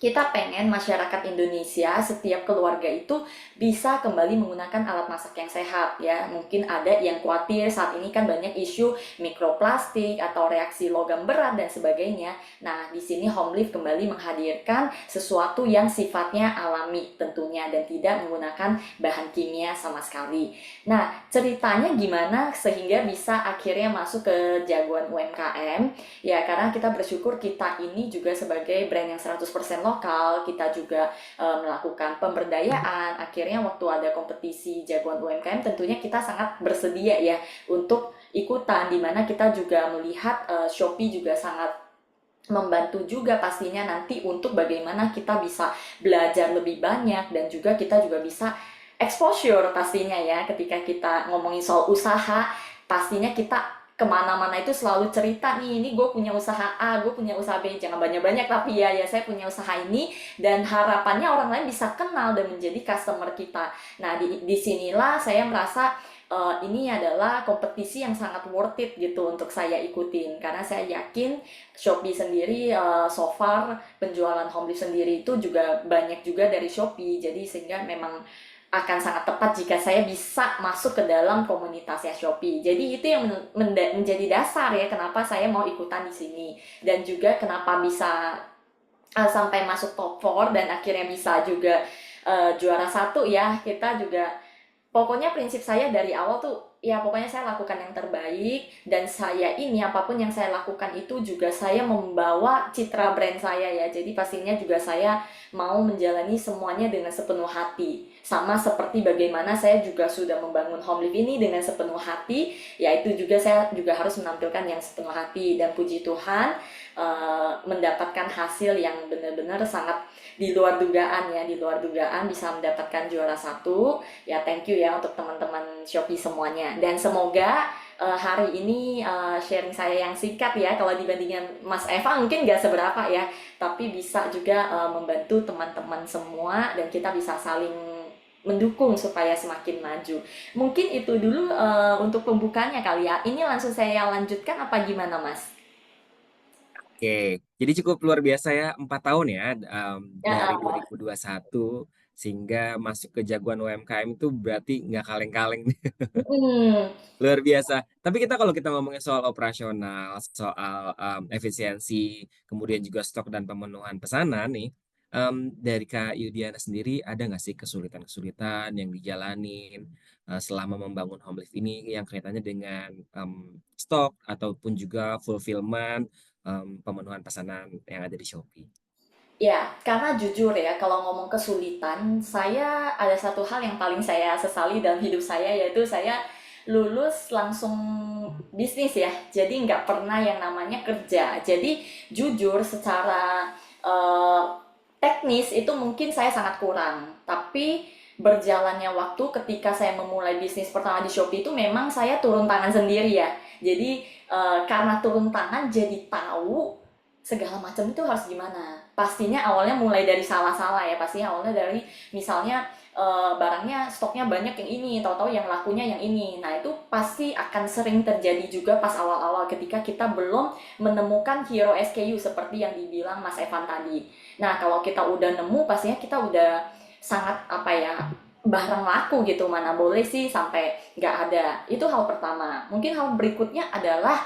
kita pengen masyarakat Indonesia, setiap keluarga itu bisa kembali menggunakan alat masak yang sehat ya. Mungkin ada yang khawatir saat ini kan banyak isu mikroplastik atau reaksi logam berat dan sebagainya. Nah, di sini Homelift kembali menghadirkan sesuatu yang sifatnya alami tentunya dan tidak menggunakan bahan kimia sama sekali. Nah, ceritanya gimana sehingga bisa akhirnya masuk ke jagoan UMKM? Ya, karena kita bersyukur kita ini juga sebagai brand yang 100% lokal, kita juga melakukan pemberdayaan. Akhirnya waktu ada kompetisi jagoan UMKM tentunya kita sangat bersedia ya untuk ikutan, di mana kita juga melihat Shopee juga sangat membantu juga pastinya nanti untuk bagaimana kita bisa belajar lebih banyak dan juga kita juga bisa exposure pastinya ya ketika kita ngomongin soal usaha, pastinya kita kemana-mana itu selalu cerita nih, ini gue punya usaha A, gue punya usaha B, jangan banyak-banyak tapi ya saya punya usaha ini dan harapannya orang lain bisa kenal dan menjadi customer kita. Nah, di sinilah saya merasa ini adalah kompetisi yang sangat worth it gitu untuk saya ikutin karena saya yakin Shopee sendiri so far penjualan Homelift sendiri itu juga banyak juga dari Shopee, jadi sehingga memang akan sangat tepat jika saya bisa masuk ke dalam komunitasnya Shopee. Jadi itu yang menjadi dasar ya kenapa saya mau ikutan di sini dan juga kenapa bisa sampai masuk top 4 dan akhirnya bisa juga juara satu ya. Kita juga pokoknya prinsip saya dari awal tuh ya pokoknya saya lakukan yang terbaik dan saya ini apapun yang saya lakukan itu juga saya membawa citra brand saya ya. Jadi pastinya juga saya mau menjalani semuanya dengan sepenuh hati. Sama seperti bagaimana saya juga sudah membangun Homelift ini dengan sepenuh hati, yaitu juga saya juga harus menampilkan yang sepenuh hati dan puji Tuhan mendapatkan hasil yang benar-benar sangat di luar dugaan ya, di luar dugaan bisa mendapatkan juara satu. Ya thank you ya untuk teman-teman Shopee semuanya dan semoga hari ini sharing saya yang singkat ya kalau dibandingkan Mas Eva mungkin nggak seberapa ya tapi bisa juga membantu teman-teman semua dan kita bisa saling mendukung supaya semakin maju. Mungkin itu dulu untuk pembukanya kali ya. Ini langsung saya lanjutkan apa gimana Mas? Oke, jadi cukup luar biasa ya, 4 tahun ya, dari Ya, 2021 sehingga masuk ke jagoan UMKM itu berarti nggak kaleng-kaleng nih. hmm, Luar biasa. Tapi kalau kita ngomongin soal operasional, soal efisiensi, kemudian juga stok dan pemenuhan pesanan nih, dari Kak Yudiana sendiri ada nggak sih kesulitan-kesulitan yang dijalanin selama membangun Homelift ini yang kaitannya dengan stok ataupun juga fulfillment, pemenuhan pesanan yang ada di Shopee? Ya, karena jujur ya, kalau ngomong kesulitan, saya ada satu hal yang paling saya sesali dalam hidup saya, yaitu saya lulus langsung bisnis ya. Jadi nggak pernah yang namanya kerja. Jadi jujur secara eh, teknis itu mungkin saya sangat kurang. Tapi berjalannya waktu ketika saya memulai bisnis pertama di Shopee itu memang saya turun tangan sendiri ya. Jadi karena turun tangan jadi tahu segala macam itu harus gimana. Pastinya awalnya mulai dari salah-salah ya, pastinya awalnya dari misalnya barangnya stoknya banyak yang ini, tahu-tahu yang lakunya yang ini. Nah, itu pasti akan sering terjadi juga pas awal-awal ketika kita belum menemukan hero SKU seperti yang dibilang Mas Evan tadi. Nah, kalau kita udah nemu, pastinya kita udah sangat apa ya, barang laku gitu, mana boleh sih sampai nggak ada. Itu hal pertama. Mungkin hal berikutnya adalah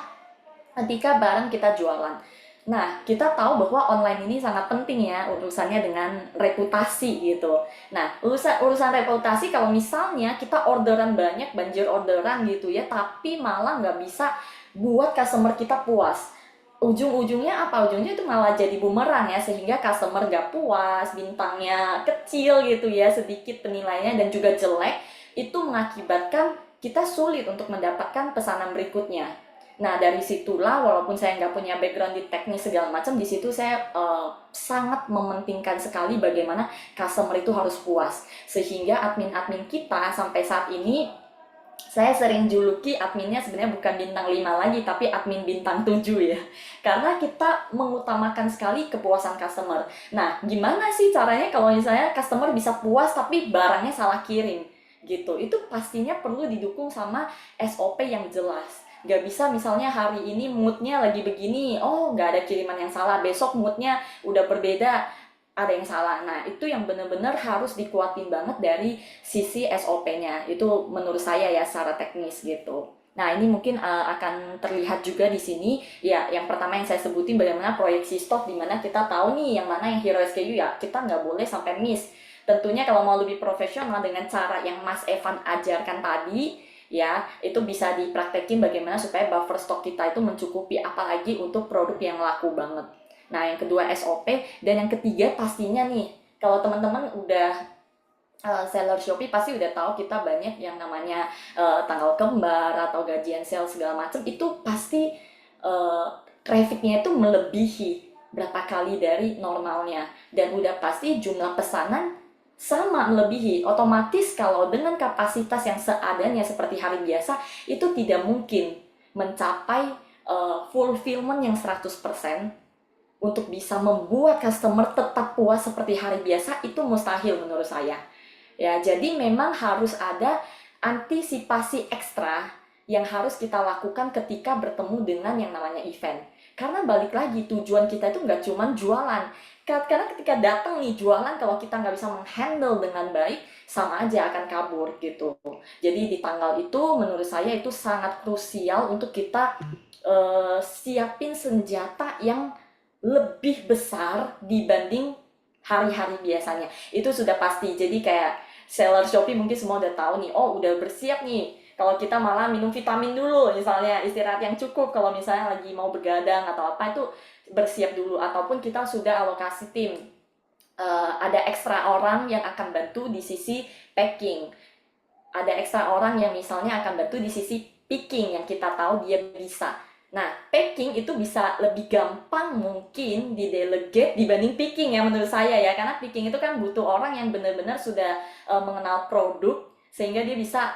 ketika barang kita jualan. Nah, kita tahu bahwa online ini sangat penting ya urusannya dengan reputasi gitu. Nah, urusan reputasi kalau misalnya kita orderan banyak, banjir orderan gitu ya, tapi malah nggak bisa buat customer kita puas. Ujung-ujungnya apa? Ujungnya itu malah jadi bumerang ya, sehingga customer nggak puas, bintangnya kecil gitu ya, sedikit penilaiannya dan juga jelek, itu mengakibatkan kita sulit untuk mendapatkan pesanan berikutnya. Nah, dari situlah walaupun saya nggak punya background di teknis segala macam, di situ saya sangat mementingkan sekali bagaimana customer itu harus puas. Sehingga admin-admin kita sampai saat ini, saya sering juluki adminnya sebenarnya bukan bintang 5 lagi, tapi admin bintang 7 ya. Karena kita mengutamakan sekali kepuasan customer. Nah, gimana sih caranya kalau misalnya customer bisa puas tapi barangnya salah kirim? Gitu. Itu pastinya perlu didukung sama SOP yang jelas. Nggak bisa misalnya hari ini moodnya lagi begini, oh nggak ada kiriman yang salah, besok moodnya udah berbeda, ada yang salah. Nah, itu yang benar-benar harus dikuatin banget dari sisi SOP-nya. Itu menurut saya ya secara teknis gitu. Nah, ini mungkin akan terlihat juga di sini. Ya, yang pertama yang saya sebutin bagaimana proyeksi stok, di mana kita tahu nih yang mana yang hero SKU ya, kita nggak boleh sampai miss. Tentunya kalau mau lebih profesional dengan cara yang Mas Evan ajarkan tadi, ya, itu bisa dipraktekin bagaimana supaya buffer stok kita itu mencukupi, apalagi untuk produk yang laku banget. Nah, yang kedua SOP, dan yang ketiga pastinya nih, kalau teman-teman udah seller Shopee pasti udah tahu kita banyak yang namanya tanggal kembar atau gajian sale segala macam, itu pasti uh, trafficnya itu melebihi berapa kali dari normalnya, dan udah pasti jumlah pesanan sama melebihi. Otomatis kalau dengan kapasitas yang seadanya seperti hari biasa, itu tidak mungkin mencapai fulfillment yang 100% untuk bisa membuat customer tetap puas seperti hari biasa. Itu mustahil menurut saya. Ya, jadi memang harus ada antisipasi ekstra yang harus kita lakukan ketika bertemu dengan yang namanya event. Karena balik lagi, tujuan kita itu nggak cuma jualan. Karena ketika datang nih jualan, kalau kita nggak bisa menghandle dengan baik, sama aja akan kabur gitu. Jadi di tanggal itu menurut saya itu sangat krusial untuk kita siapin senjata yang lebih besar dibanding hari-hari biasanya. Itu sudah pasti. Jadi kayak seller Shopee mungkin semua udah tahu nih, oh udah bersiap nih. Kalau kita malah minum vitamin dulu, misalnya istirahat yang cukup, kalau misalnya lagi mau begadang atau apa, itu bersiap dulu. Ataupun kita sudah alokasi tim. Ada ekstra orang yang akan bantu di sisi packing. Ada ekstra orang yang misalnya akan bantu di sisi picking yang kita tahu dia bisa. Nah, packing itu bisa lebih gampang mungkin di delegate dibanding picking ya menurut saya ya. Karena picking itu kan butuh orang yang benar-benar sudah mengenal produk sehingga dia bisa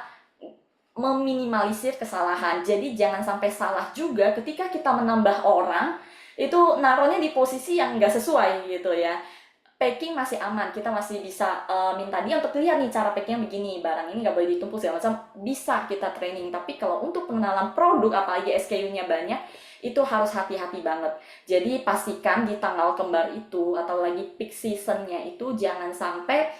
meminimalisir kesalahan. Jadi jangan sampai salah juga ketika kita menambah orang, itu naruhnya di posisi yang nggak sesuai gitu ya. Packing masih aman, kita masih bisa minta dia untuk lihat nih cara packingnya begini, barang ini nggak boleh ditumpuk segala macam, bisa kita training. Tapi kalau untuk pengenalan produk, apalagi SKU-nya banyak, itu harus hati-hati banget. Jadi pastikan di tanggal kembar itu, atau lagi peak season-nya itu, jangan sampai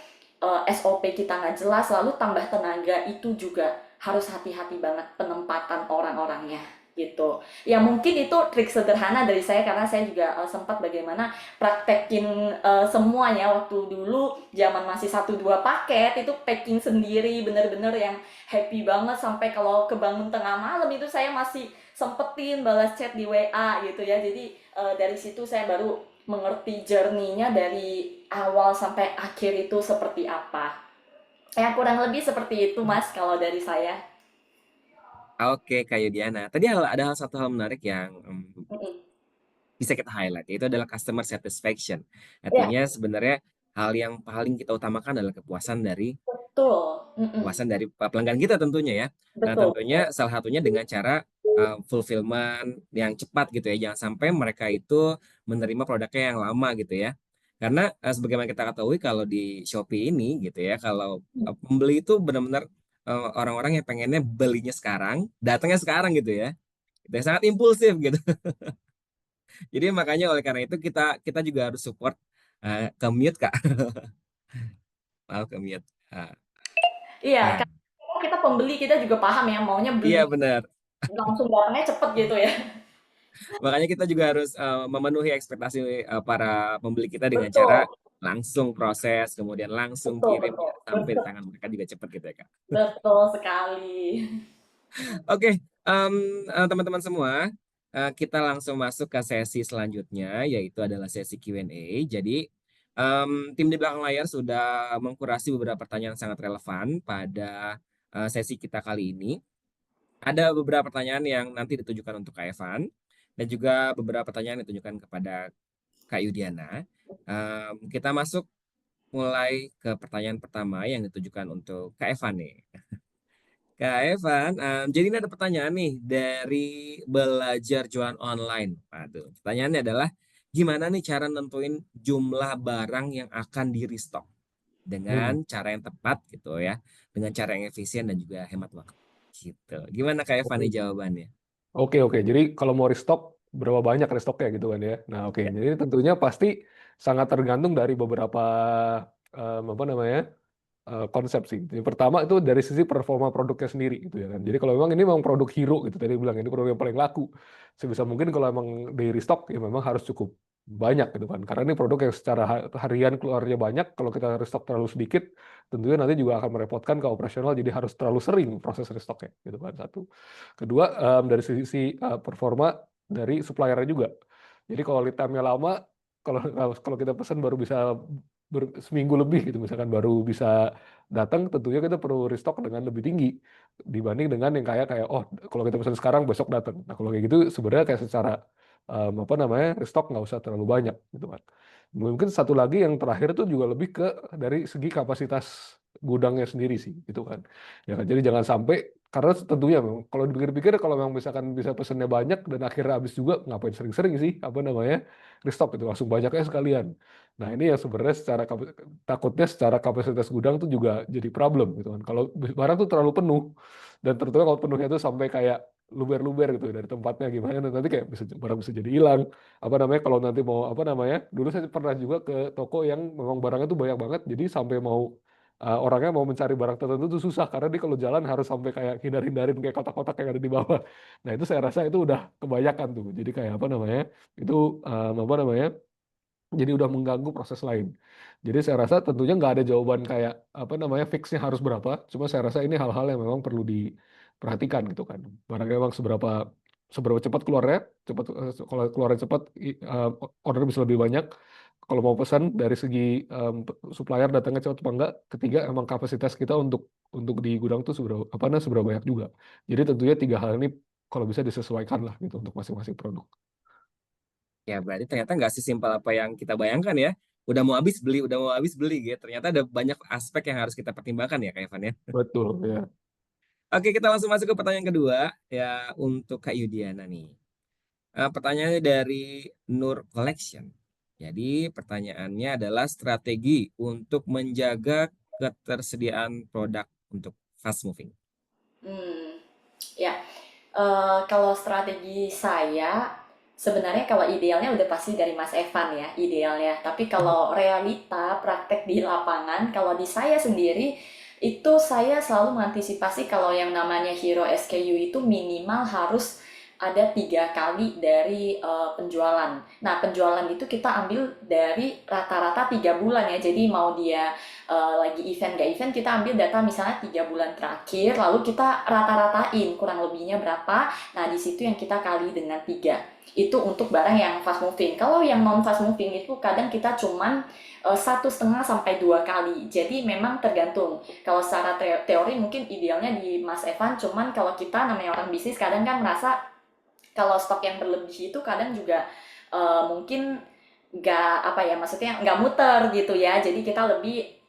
SOP kita nggak jelas, lalu tambah tenaga, itu juga harus hati-hati banget penempatan orang-orangnya gitu. Ya mungkin itu trik sederhana dari saya, karena saya juga sempat bagaimana praktekin semuanya waktu dulu zaman masih 1-2 paket, itu packing sendiri bener-bener yang happy banget, sampai kalau kebangun tengah malam itu saya masih sempetin balas chat di WA gitu ya. Jadi dari situ saya baru mengerti journey-nya dari awal sampai akhir itu seperti apa. Ya kurang lebih seperti itu Mas kalau dari saya. Oke, Kak Yudiana. Tadi ada satu hal menarik yang Mm-mm. bisa kita highlight, yaitu adalah customer satisfaction. Ya, Artinya sebenarnya hal yang paling kita utamakan adalah betul. Mm-mm. kepuasan dari pelanggan kita tentunya ya. Nah, Betul. tentunya salah satunya dengan cara fulfillment yang cepat gitu ya. Jangan sampai mereka itu menerima produknya yang lama gitu ya. Karena sebagaimana kita ketahui kalau di Shopee ini gitu ya, kalau pembeli itu benar-benar orang-orang yang pengennya belinya sekarang, datangnya sekarang gitu ya. Itu sangat impulsif gitu. Jadi makanya oleh karena itu kita juga harus support ke mute Kak. Maaf ke mute. Iya, Nah, karena kita pembeli kita juga paham ya maunya iya beli benar. langsung datangnya cepet gitu ya. Makanya kita juga harus memenuhi ekspektasi para pembeli kita dengan cara Betul, langsung proses, kemudian langsung betul, kirim betul, ya, sampai di betul, tangan mereka juga cepat gitu ya Kak. betul sekali. Oke, teman-teman semua, kita langsung masuk ke sesi selanjutnya, yaitu adalah sesi Q&A. Jadi, tim di belakang layar sudah mengkurasi beberapa pertanyaan sangat relevan pada sesi kita kali ini. Ada beberapa pertanyaan yang nanti ditujukan untuk Kak Evan, dan juga beberapa pertanyaan yang ditujukan kepada Kak Yudiana. Kita masuk mulai ke pertanyaan pertama yang ditujukan untuk Kak Evan nih. Kak Evan, jadi ini ada pertanyaan nih dari belajar jualan online. Waduh, pertanyaannya adalah gimana nih cara nentuin jumlah barang yang akan di restock Hmm. dengan cara yang tepat gitu ya, dengan cara yang efisien dan juga hemat waktu. Gitu. Gimana Kak Evan nih jawabannya? Oke, oke. Jadi kalau mau restock, berapa banyak restocknya gitu kan ya. Nah, oke. Ya. Jadi tentunya pasti sangat tergantung dari beberapa apa namanya konsep sih. Yang pertama itu dari sisi performa produknya sendiri gitu ya kan. Jadi kalau memang ini memang produk hero gitu tadi bilang ini produk yang paling laku. Sebisa mungkin kalau emang di restock ya memang harus cukup banyak gitu kan. Karena ini produk yang secara harian keluarnya banyak. Kalau kita restock terlalu sedikit, tentunya nanti juga akan merepotkan ke operasional. Jadi harus terlalu sering proses restocknya gitu kan. Satu. Kedua, dari sisi performa dari suppliernya juga. Jadi kalau lead time-nya lama, kalau kalau kita pesan baru bisa seminggu lebih gitu misalkan baru bisa datang, tentunya kita perlu restock dengan lebih tinggi dibanding dengan yang kayak kayak oh kalau kita pesan sekarang besok datang. Nah kalau kayak gitu sebenarnya kayak secara apa namanya restock nggak usah terlalu banyak gitu kan. Mungkin satu lagi yang terakhir itu juga lebih ke dari segi kapasitas gudangnya sendiri sih gitu kan. Ya kan jadi jangan sampai karena tentunya memang kalau dipikir-pikir kalau memang misalkan bisa pesennya banyak dan akhirnya habis juga ngapain sering-sering sih apa namanya restock itu langsung banyaknya sekalian. Nah ini yang sebenarnya takutnya secara kapasitas gudang tuh juga jadi problem gitu kan. Kalau barang tuh terlalu penuh dan terutama kalau penuhnya tuh sampai kayak luber-luber gitu dari tempatnya gimana nanti kayak barang bisa jadi hilang. Apa namanya kalau nanti mau apa namanya dulu saya pernah juga ke toko yang memang barangnya tuh banyak banget jadi sampai mau orangnya mau mencari barang tertentu tuh susah karena dia kalau jalan harus sampai kayak hindar-hindarin kayak kotak-kotak yang ada di bawah. Nah itu saya rasa itu udah kebanyakan tuh. Jadi kayak apa namanya itu apa namanya jadi udah mengganggu proses lain. Jadi saya rasa tentunya nggak ada jawaban kayak apa namanya fixnya harus berapa. Cuma saya rasa ini hal-hal yang memang perlu diperhatikan gitu kan. Barangnya memang seberapa seberapa cepat keluarnya, cepat kalau keluarnya cepat order bisa lebih banyak. Kalau mau pesan dari segi supplier datangnya cepat apa enggak. Ketiga emang kapasitas kita untuk di gudang tuh seberapa apa nah seberapa banyak juga. Jadi tentunya tiga hal ini kalau bisa disesuaikan lah gitu untuk masing-masing produk. Ya, berarti ternyata nggak sesimpel apa yang kita bayangkan ya. Udah mau habis beli gitu. Ternyata ada banyak aspek yang harus kita pertimbangkan ya, Kak Evan ya. Betul ya. Oke, kita langsung masuk ke pertanyaan kedua ya untuk Kak Yudiana nih. Pertanyaannya dari Nur Collection. Jadi pertanyaannya adalah strategi untuk menjaga ketersediaan produk untuk fast moving. Hmm, ya. Kalau strategi saya, sebenarnya kalau idealnya udah pasti dari Mas Evan ya, idealnya. Tapi kalau realita praktek di lapangan, kalau di saya sendiri, itu saya selalu mengantisipasi kalau yang namanya hero SKU itu minimal harus ada 3 kali dari penjualan. Nah, penjualan itu kita ambil dari rata-rata 3 bulan ya. Jadi mau dia lagi event nggak event, kita ambil data misalnya 3 bulan terakhir, lalu kita rata-ratain kurang lebihnya berapa. Nah, di situ yang kita kali dengan 3. Itu untuk barang yang fast moving. Kalau yang non fast moving itu kadang kita cuman 1,5 sampai 2 kali. Jadi memang tergantung. Kalau secara teori mungkin idealnya di Mas Evan, cuman kalau kita namanya orang bisnis kadang kan merasa kalau stok yang berlebih itu kadang juga mungkin nggak apa ya, maksudnya nggak muter gitu ya. Jadi kita lebih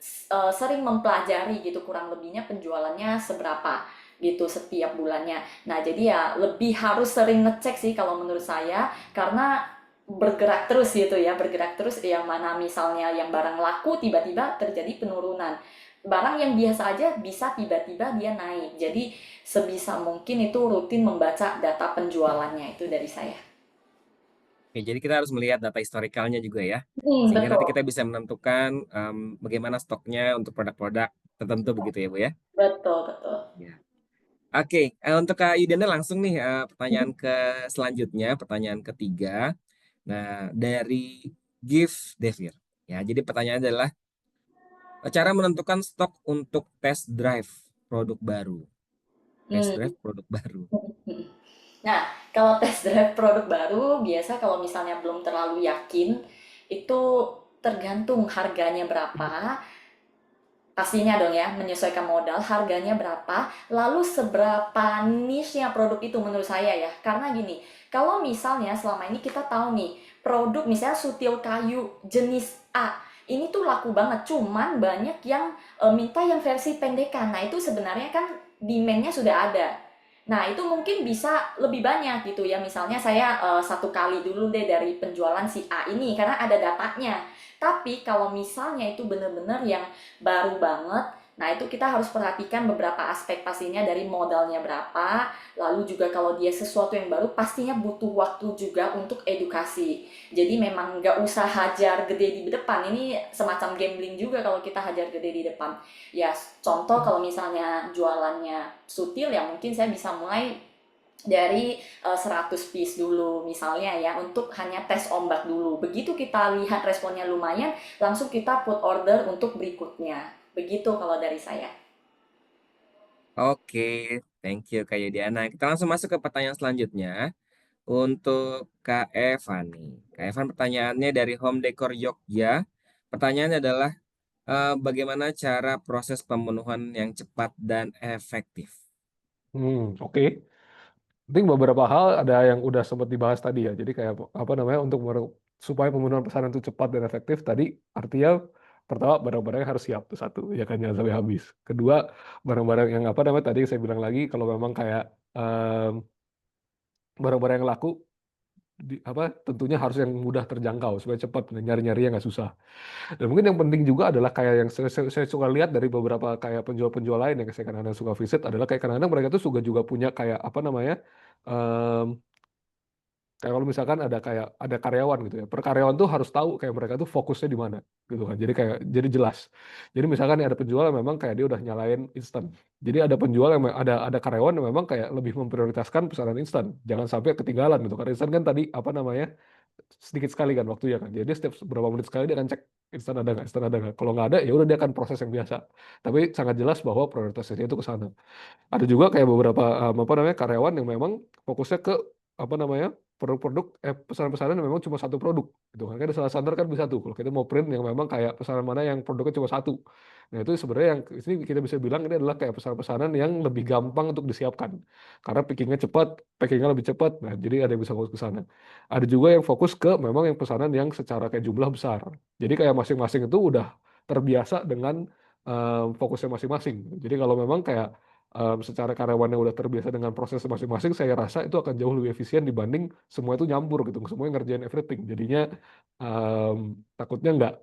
sering mempelajari gitu kurang lebihnya penjualannya seberapa gitu setiap bulannya. Nah, jadi ya lebih harus sering ngecek sih kalau menurut saya, karena bergerak terus gitu ya, bergerak terus, yang mana misalnya yang barang laku tiba-tiba terjadi penurunan. Barang yang biasa aja bisa tiba-tiba dia naik. Jadi sebisa mungkin itu rutin membaca data penjualannya, itu dari saya. Oke, jadi kita harus melihat data historikalnya juga ya, sehingga nanti Betul, kita bisa menentukan bagaimana stoknya untuk produk-produk tertentu begitu ya Bu ya. betul, betul. Ya. Oke, untuk Kak Yudiana langsung nih pertanyaan selanjutnya, pertanyaan ketiga. Nah, dari Gift Devir. Ya, jadi pertanyaannya adalah cara menentukan stok untuk test drive produk baru. Test Hmm. drive produk baru. Nah, kalau test drive produk baru, biasa kalau misalnya belum terlalu yakin, itu tergantung harganya berapa, pastinya dong ya, menyesuaikan modal, harganya berapa, lalu seberapa niche-nya produk itu menurut saya ya. Karena gini, kalau misalnya selama ini kita tahu nih, produk misalnya sutil kayu jenis A, ini tuh laku banget, cuman banyak yang minta yang versi pendekan. Nah, itu sebenarnya kan demand-nya sudah ada. Nah, itu mungkin bisa lebih banyak gitu ya. Misalnya saya 1 kali dulu deh dari penjualan si A ini, karena ada datanya. Tapi kalau misalnya itu benar-benar yang baru banget, nah itu kita harus perhatikan beberapa aspek, pastinya dari modalnya berapa, lalu juga kalau dia sesuatu yang baru pastinya butuh waktu juga untuk edukasi. Jadi memang nggak usah hajar gede di depan, ini semacam gambling juga kalau kita hajar gede di depan. Ya contoh kalau misalnya jualannya sutil ya mungkin saya bisa mulai dari 100 piece dulu misalnya ya, untuk hanya tes ombak dulu. Begitu kita lihat responnya lumayan, langsung kita put order untuk berikutnya. Begitu kalau dari saya. Oke, thank you Kak Yudiana. Kita langsung masuk ke pertanyaan selanjutnya. Untuk Kak Evan nih. Kak Evan pertanyaannya dari Home Decor Jogja. Pertanyaannya adalah bagaimana cara proses pemenuhan yang cepat dan efektif? Oke. Penting beberapa hal ada yang udah sempat dibahas tadi ya. Jadi kayak apa namanya untuk supaya pemenuhan pesanan itu cepat dan efektif tadi artinya pertama barang-barangnya harus siap tuh satu ya kan jangan sampai habis. Kedua barang-barang yang apa namanya tadi saya bilang lagi kalau memang kayak em, barang-barang yang laku apa tentunya harus yang mudah terjangkau supaya cepat nyari-nyarinya nggak susah. Dan mungkin yang penting juga adalah kayak yang saya suka lihat dari beberapa kayak penjual-penjual lain yang saya kadang-kadang suka visit adalah kayak kadang-kadang mereka tuh juga punya kayak apa namanya kayak kalau misalkan ada karyawan gitu ya, per karyawan tuh harus tahu kayak mereka tuh fokusnya di mana gitu kan. Jadi kayak jadi jelas. Jadi misalkan ada penjual yang memang kayak dia udah nyalain instan. Jadi ada penjual yang ada karyawan yang memang kayak lebih memprioritaskan pesanan instan. Jangan sampai ketinggalan gitu. Karena instan kan tadi apa namanya sedikit sekali kan waktunya kan. Jadi setiap beberapa menit sekali dia akan cek instan ada nggak. Kalau nggak ada ya udah dia akan proses yang biasa. Tapi sangat jelas bahwa prioritasnya itu ke sana. Ada juga kayak beberapa apa namanya karyawan yang memang fokusnya ke apa namanya produk-produk pesanan-pesanan yang memang cuma satu produk gitu kan ada salah standar kan bisa tuh kalau kita mau print yang memang kayak pesanan mana yang produknya cuma satu. Nah itu sebenarnya yang di sini kita bisa bilang ini adalah kayak pesanan-pesanan yang lebih gampang untuk disiapkan karena pickingnya cepat, packingnya lebih cepat. Nah jadi ada yang bisa fokus ke sana. Ada juga yang fokus ke memang yang pesanan yang secara kayak jumlah besar. Jadi kayak masing-masing itu udah terbiasa dengan fokusnya masing-masing. Jadi kalau memang kayak secara karyawannya udah terbiasa dengan proses masing-masing, saya rasa itu akan jauh lebih efisien dibanding semua itu nyampur gitu, semuanya ngerjain everything. Jadinya takutnya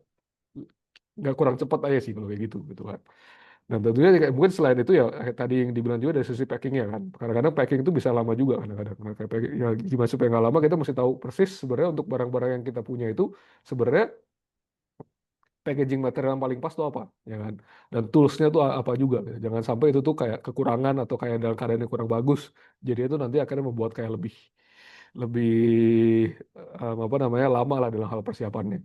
nggak kurang cepat aja sih kalau kayak gitu kan. Nah tentunya kayak mungkin selain itu ya tadi yang dibilang juga dari sisi packingnya kan. Kadang-kadang packing itu bisa lama juga kadang-kadang. Nah, ya gimana supaya nggak lama kita mesti tahu persis sebenarnya untuk barang-barang yang kita punya itu sebenarnya packaging material yang paling pas tuh apa, ya kan? Dan toolsnya tuh apa juga, gitu. Jangan sampai itu tuh kayak kekurangan atau kayak dalam keadaan yang kurang bagus. Jadi itu nanti akhirnya membuat kayak lebih lebih apa namanya lama lah dalam hal persiapannya.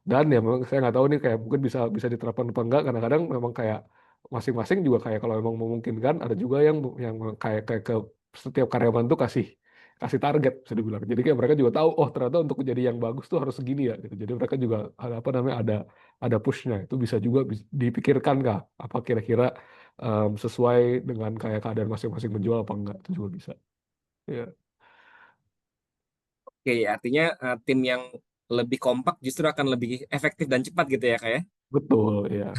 Dan ya memang saya nggak tahu nih kayak mungkin bisa bisa diterapkan apa enggak. Kadang-kadang memang kayak masing-masing juga kayak kalau memang memungkinkan ada juga yang kayak kayak ke setiap karyawan tuh kasih kasih target bisa dibilang. Jadi kayak mereka juga tahu oh ternyata untuk jadi yang bagus tuh harus segini ya gitu. Jadi mereka juga ada apa namanya ada pushnya. Itu bisa juga dipikirkan kah apa kira-kira sesuai dengan kayak keadaan masing-masing menjual apa enggak itu juga bisa. Ya, Oke, artinya tim yang lebih kompak justru akan lebih efektif dan cepat gitu ya, Kak ya? betul ya.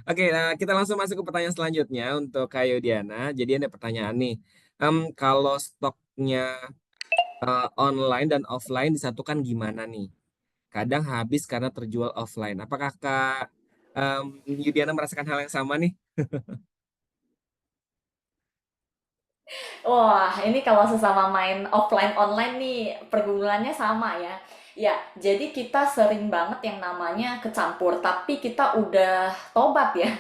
Oke, nah kita langsung masuk ke pertanyaan selanjutnya untuk Kak Yudiana. Jadi ada pertanyaan nih, kalau stoknya online dan offline disatukan gimana nih? Kadang habis karena terjual offline. Apakah Kak Yudiana merasakan hal yang sama nih? Wah, ini kalau sesama main offline online nih pergumulannya sama ya. Ya, jadi kita sering banget yang namanya kecampur, tapi kita udah tobat ya.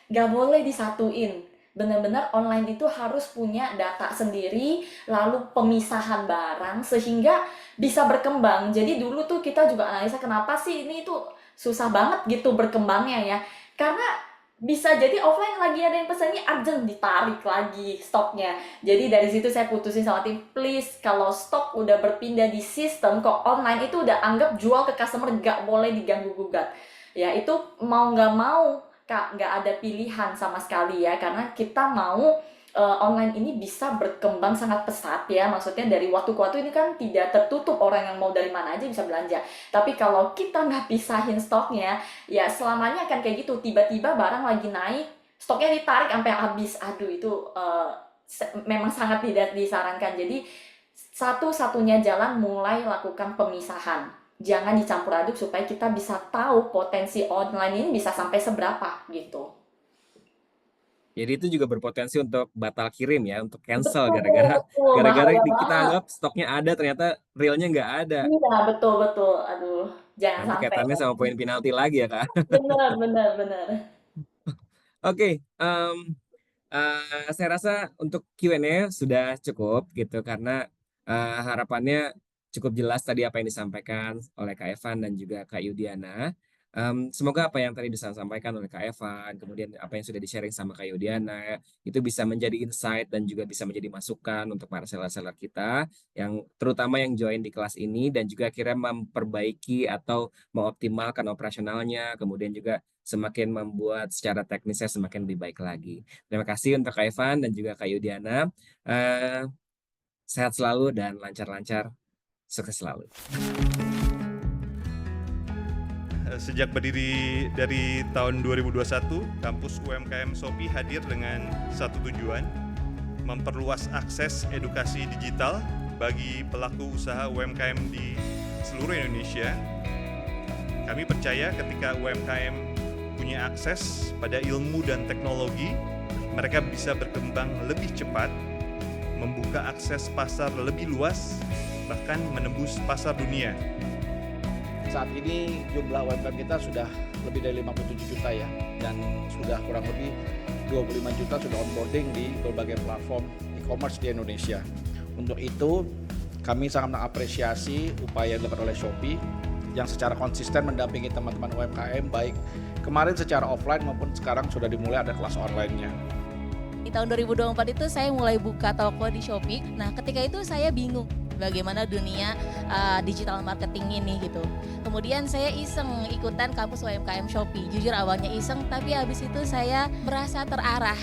Nggak boleh disatuin. Benar-benar online itu harus punya data sendiri, lalu pemisahan barang sehingga bisa berkembang. Jadi dulu tuh kita juga analisa kenapa sih ini tuh susah banget gitu berkembangnya ya. Karena bisa jadi offline lagi ada yang pesannya urgent ditarik lagi stoknya. Jadi dari situ saya putusin sama tim, please kalau stok udah berpindah di sistem ke online itu udah anggap jual ke customer nggak boleh diganggu gugat. Ya itu mau nggak mau Kak, nggak ada pilihan sama sekali ya, karena kita mau online ini bisa berkembang sangat pesat ya, maksudnya dari waktu ke waktu ini kan tidak tertutup orang yang mau dari mana aja bisa belanja. Tapi kalau kita nggak pisahin stoknya, ya selamanya akan kayak gitu, tiba-tiba barang lagi naik, stoknya ditarik sampai habis. Aduh itu memang sangat tidak disarankan. Jadi satu-satunya jalan mulai lakukan pemisahan. Jangan dicampur aduk supaya kita bisa tahu potensi online ini bisa sampai seberapa gitu. Jadi itu juga berpotensi untuk batal kirim ya, untuk cancel Betul, gara-gara betul, gara-gara bahaya kita banget. anggap stoknya ada ternyata realnya nggak ada. Iya, betul, betul. Aduh, jangan Nanti sampai. kaitannya sama poin penalti lagi ya, Kak. Bener, bener, bener. Oke, saya rasa untuk Q&A sudah cukup gitu karena harapannya cukup jelas tadi apa yang disampaikan oleh Kak Evan dan juga Kak Yudiana. Semoga apa yang tadi disampaikan oleh Kak Evan, kemudian apa yang sudah di-sharing sama Kak Yudiana, itu bisa menjadi insight dan juga bisa menjadi masukan untuk para seller-seller kita, yang terutama yang join di kelas ini dan juga akhirnya memperbaiki atau mengoptimalkan operasionalnya, kemudian juga semakin membuat secara teknisnya semakin lebih baik lagi. Terima kasih untuk Kak Evan dan juga Kak Yudiana. Eh, Sehat selalu dan lancar-lancar. Sukses selalu. Sejak berdiri dari tahun 2021, kampus UMKM Shopee hadir dengan satu tujuan, memperluas akses edukasi digital bagi pelaku usaha UMKM di seluruh Indonesia. Kami percaya ketika UMKM punya akses pada ilmu dan teknologi, mereka bisa berkembang lebih cepat, membuka akses pasar lebih luas, bahkan menembus pasar dunia. Saat ini jumlah UMKM kita sudah lebih dari 57 juta ya, dan sudah kurang lebih 25 juta sudah onboarding di berbagai platform e-commerce di Indonesia. Untuk itu, kami sangat mengapresiasi upaya yang dilakukan oleh Shopee yang secara konsisten mendampingi teman-teman UMKM, baik kemarin secara offline maupun sekarang sudah dimulai ada kelas online-nya. Di tahun 2024 itu saya mulai buka toko di Shopee. Nah, ketika itu saya bingung bagaimana dunia digital marketing ini gitu. Kemudian saya iseng ikutan kampus UMKM Shopee. Jujur awalnya iseng, tapi habis itu saya merasa terarah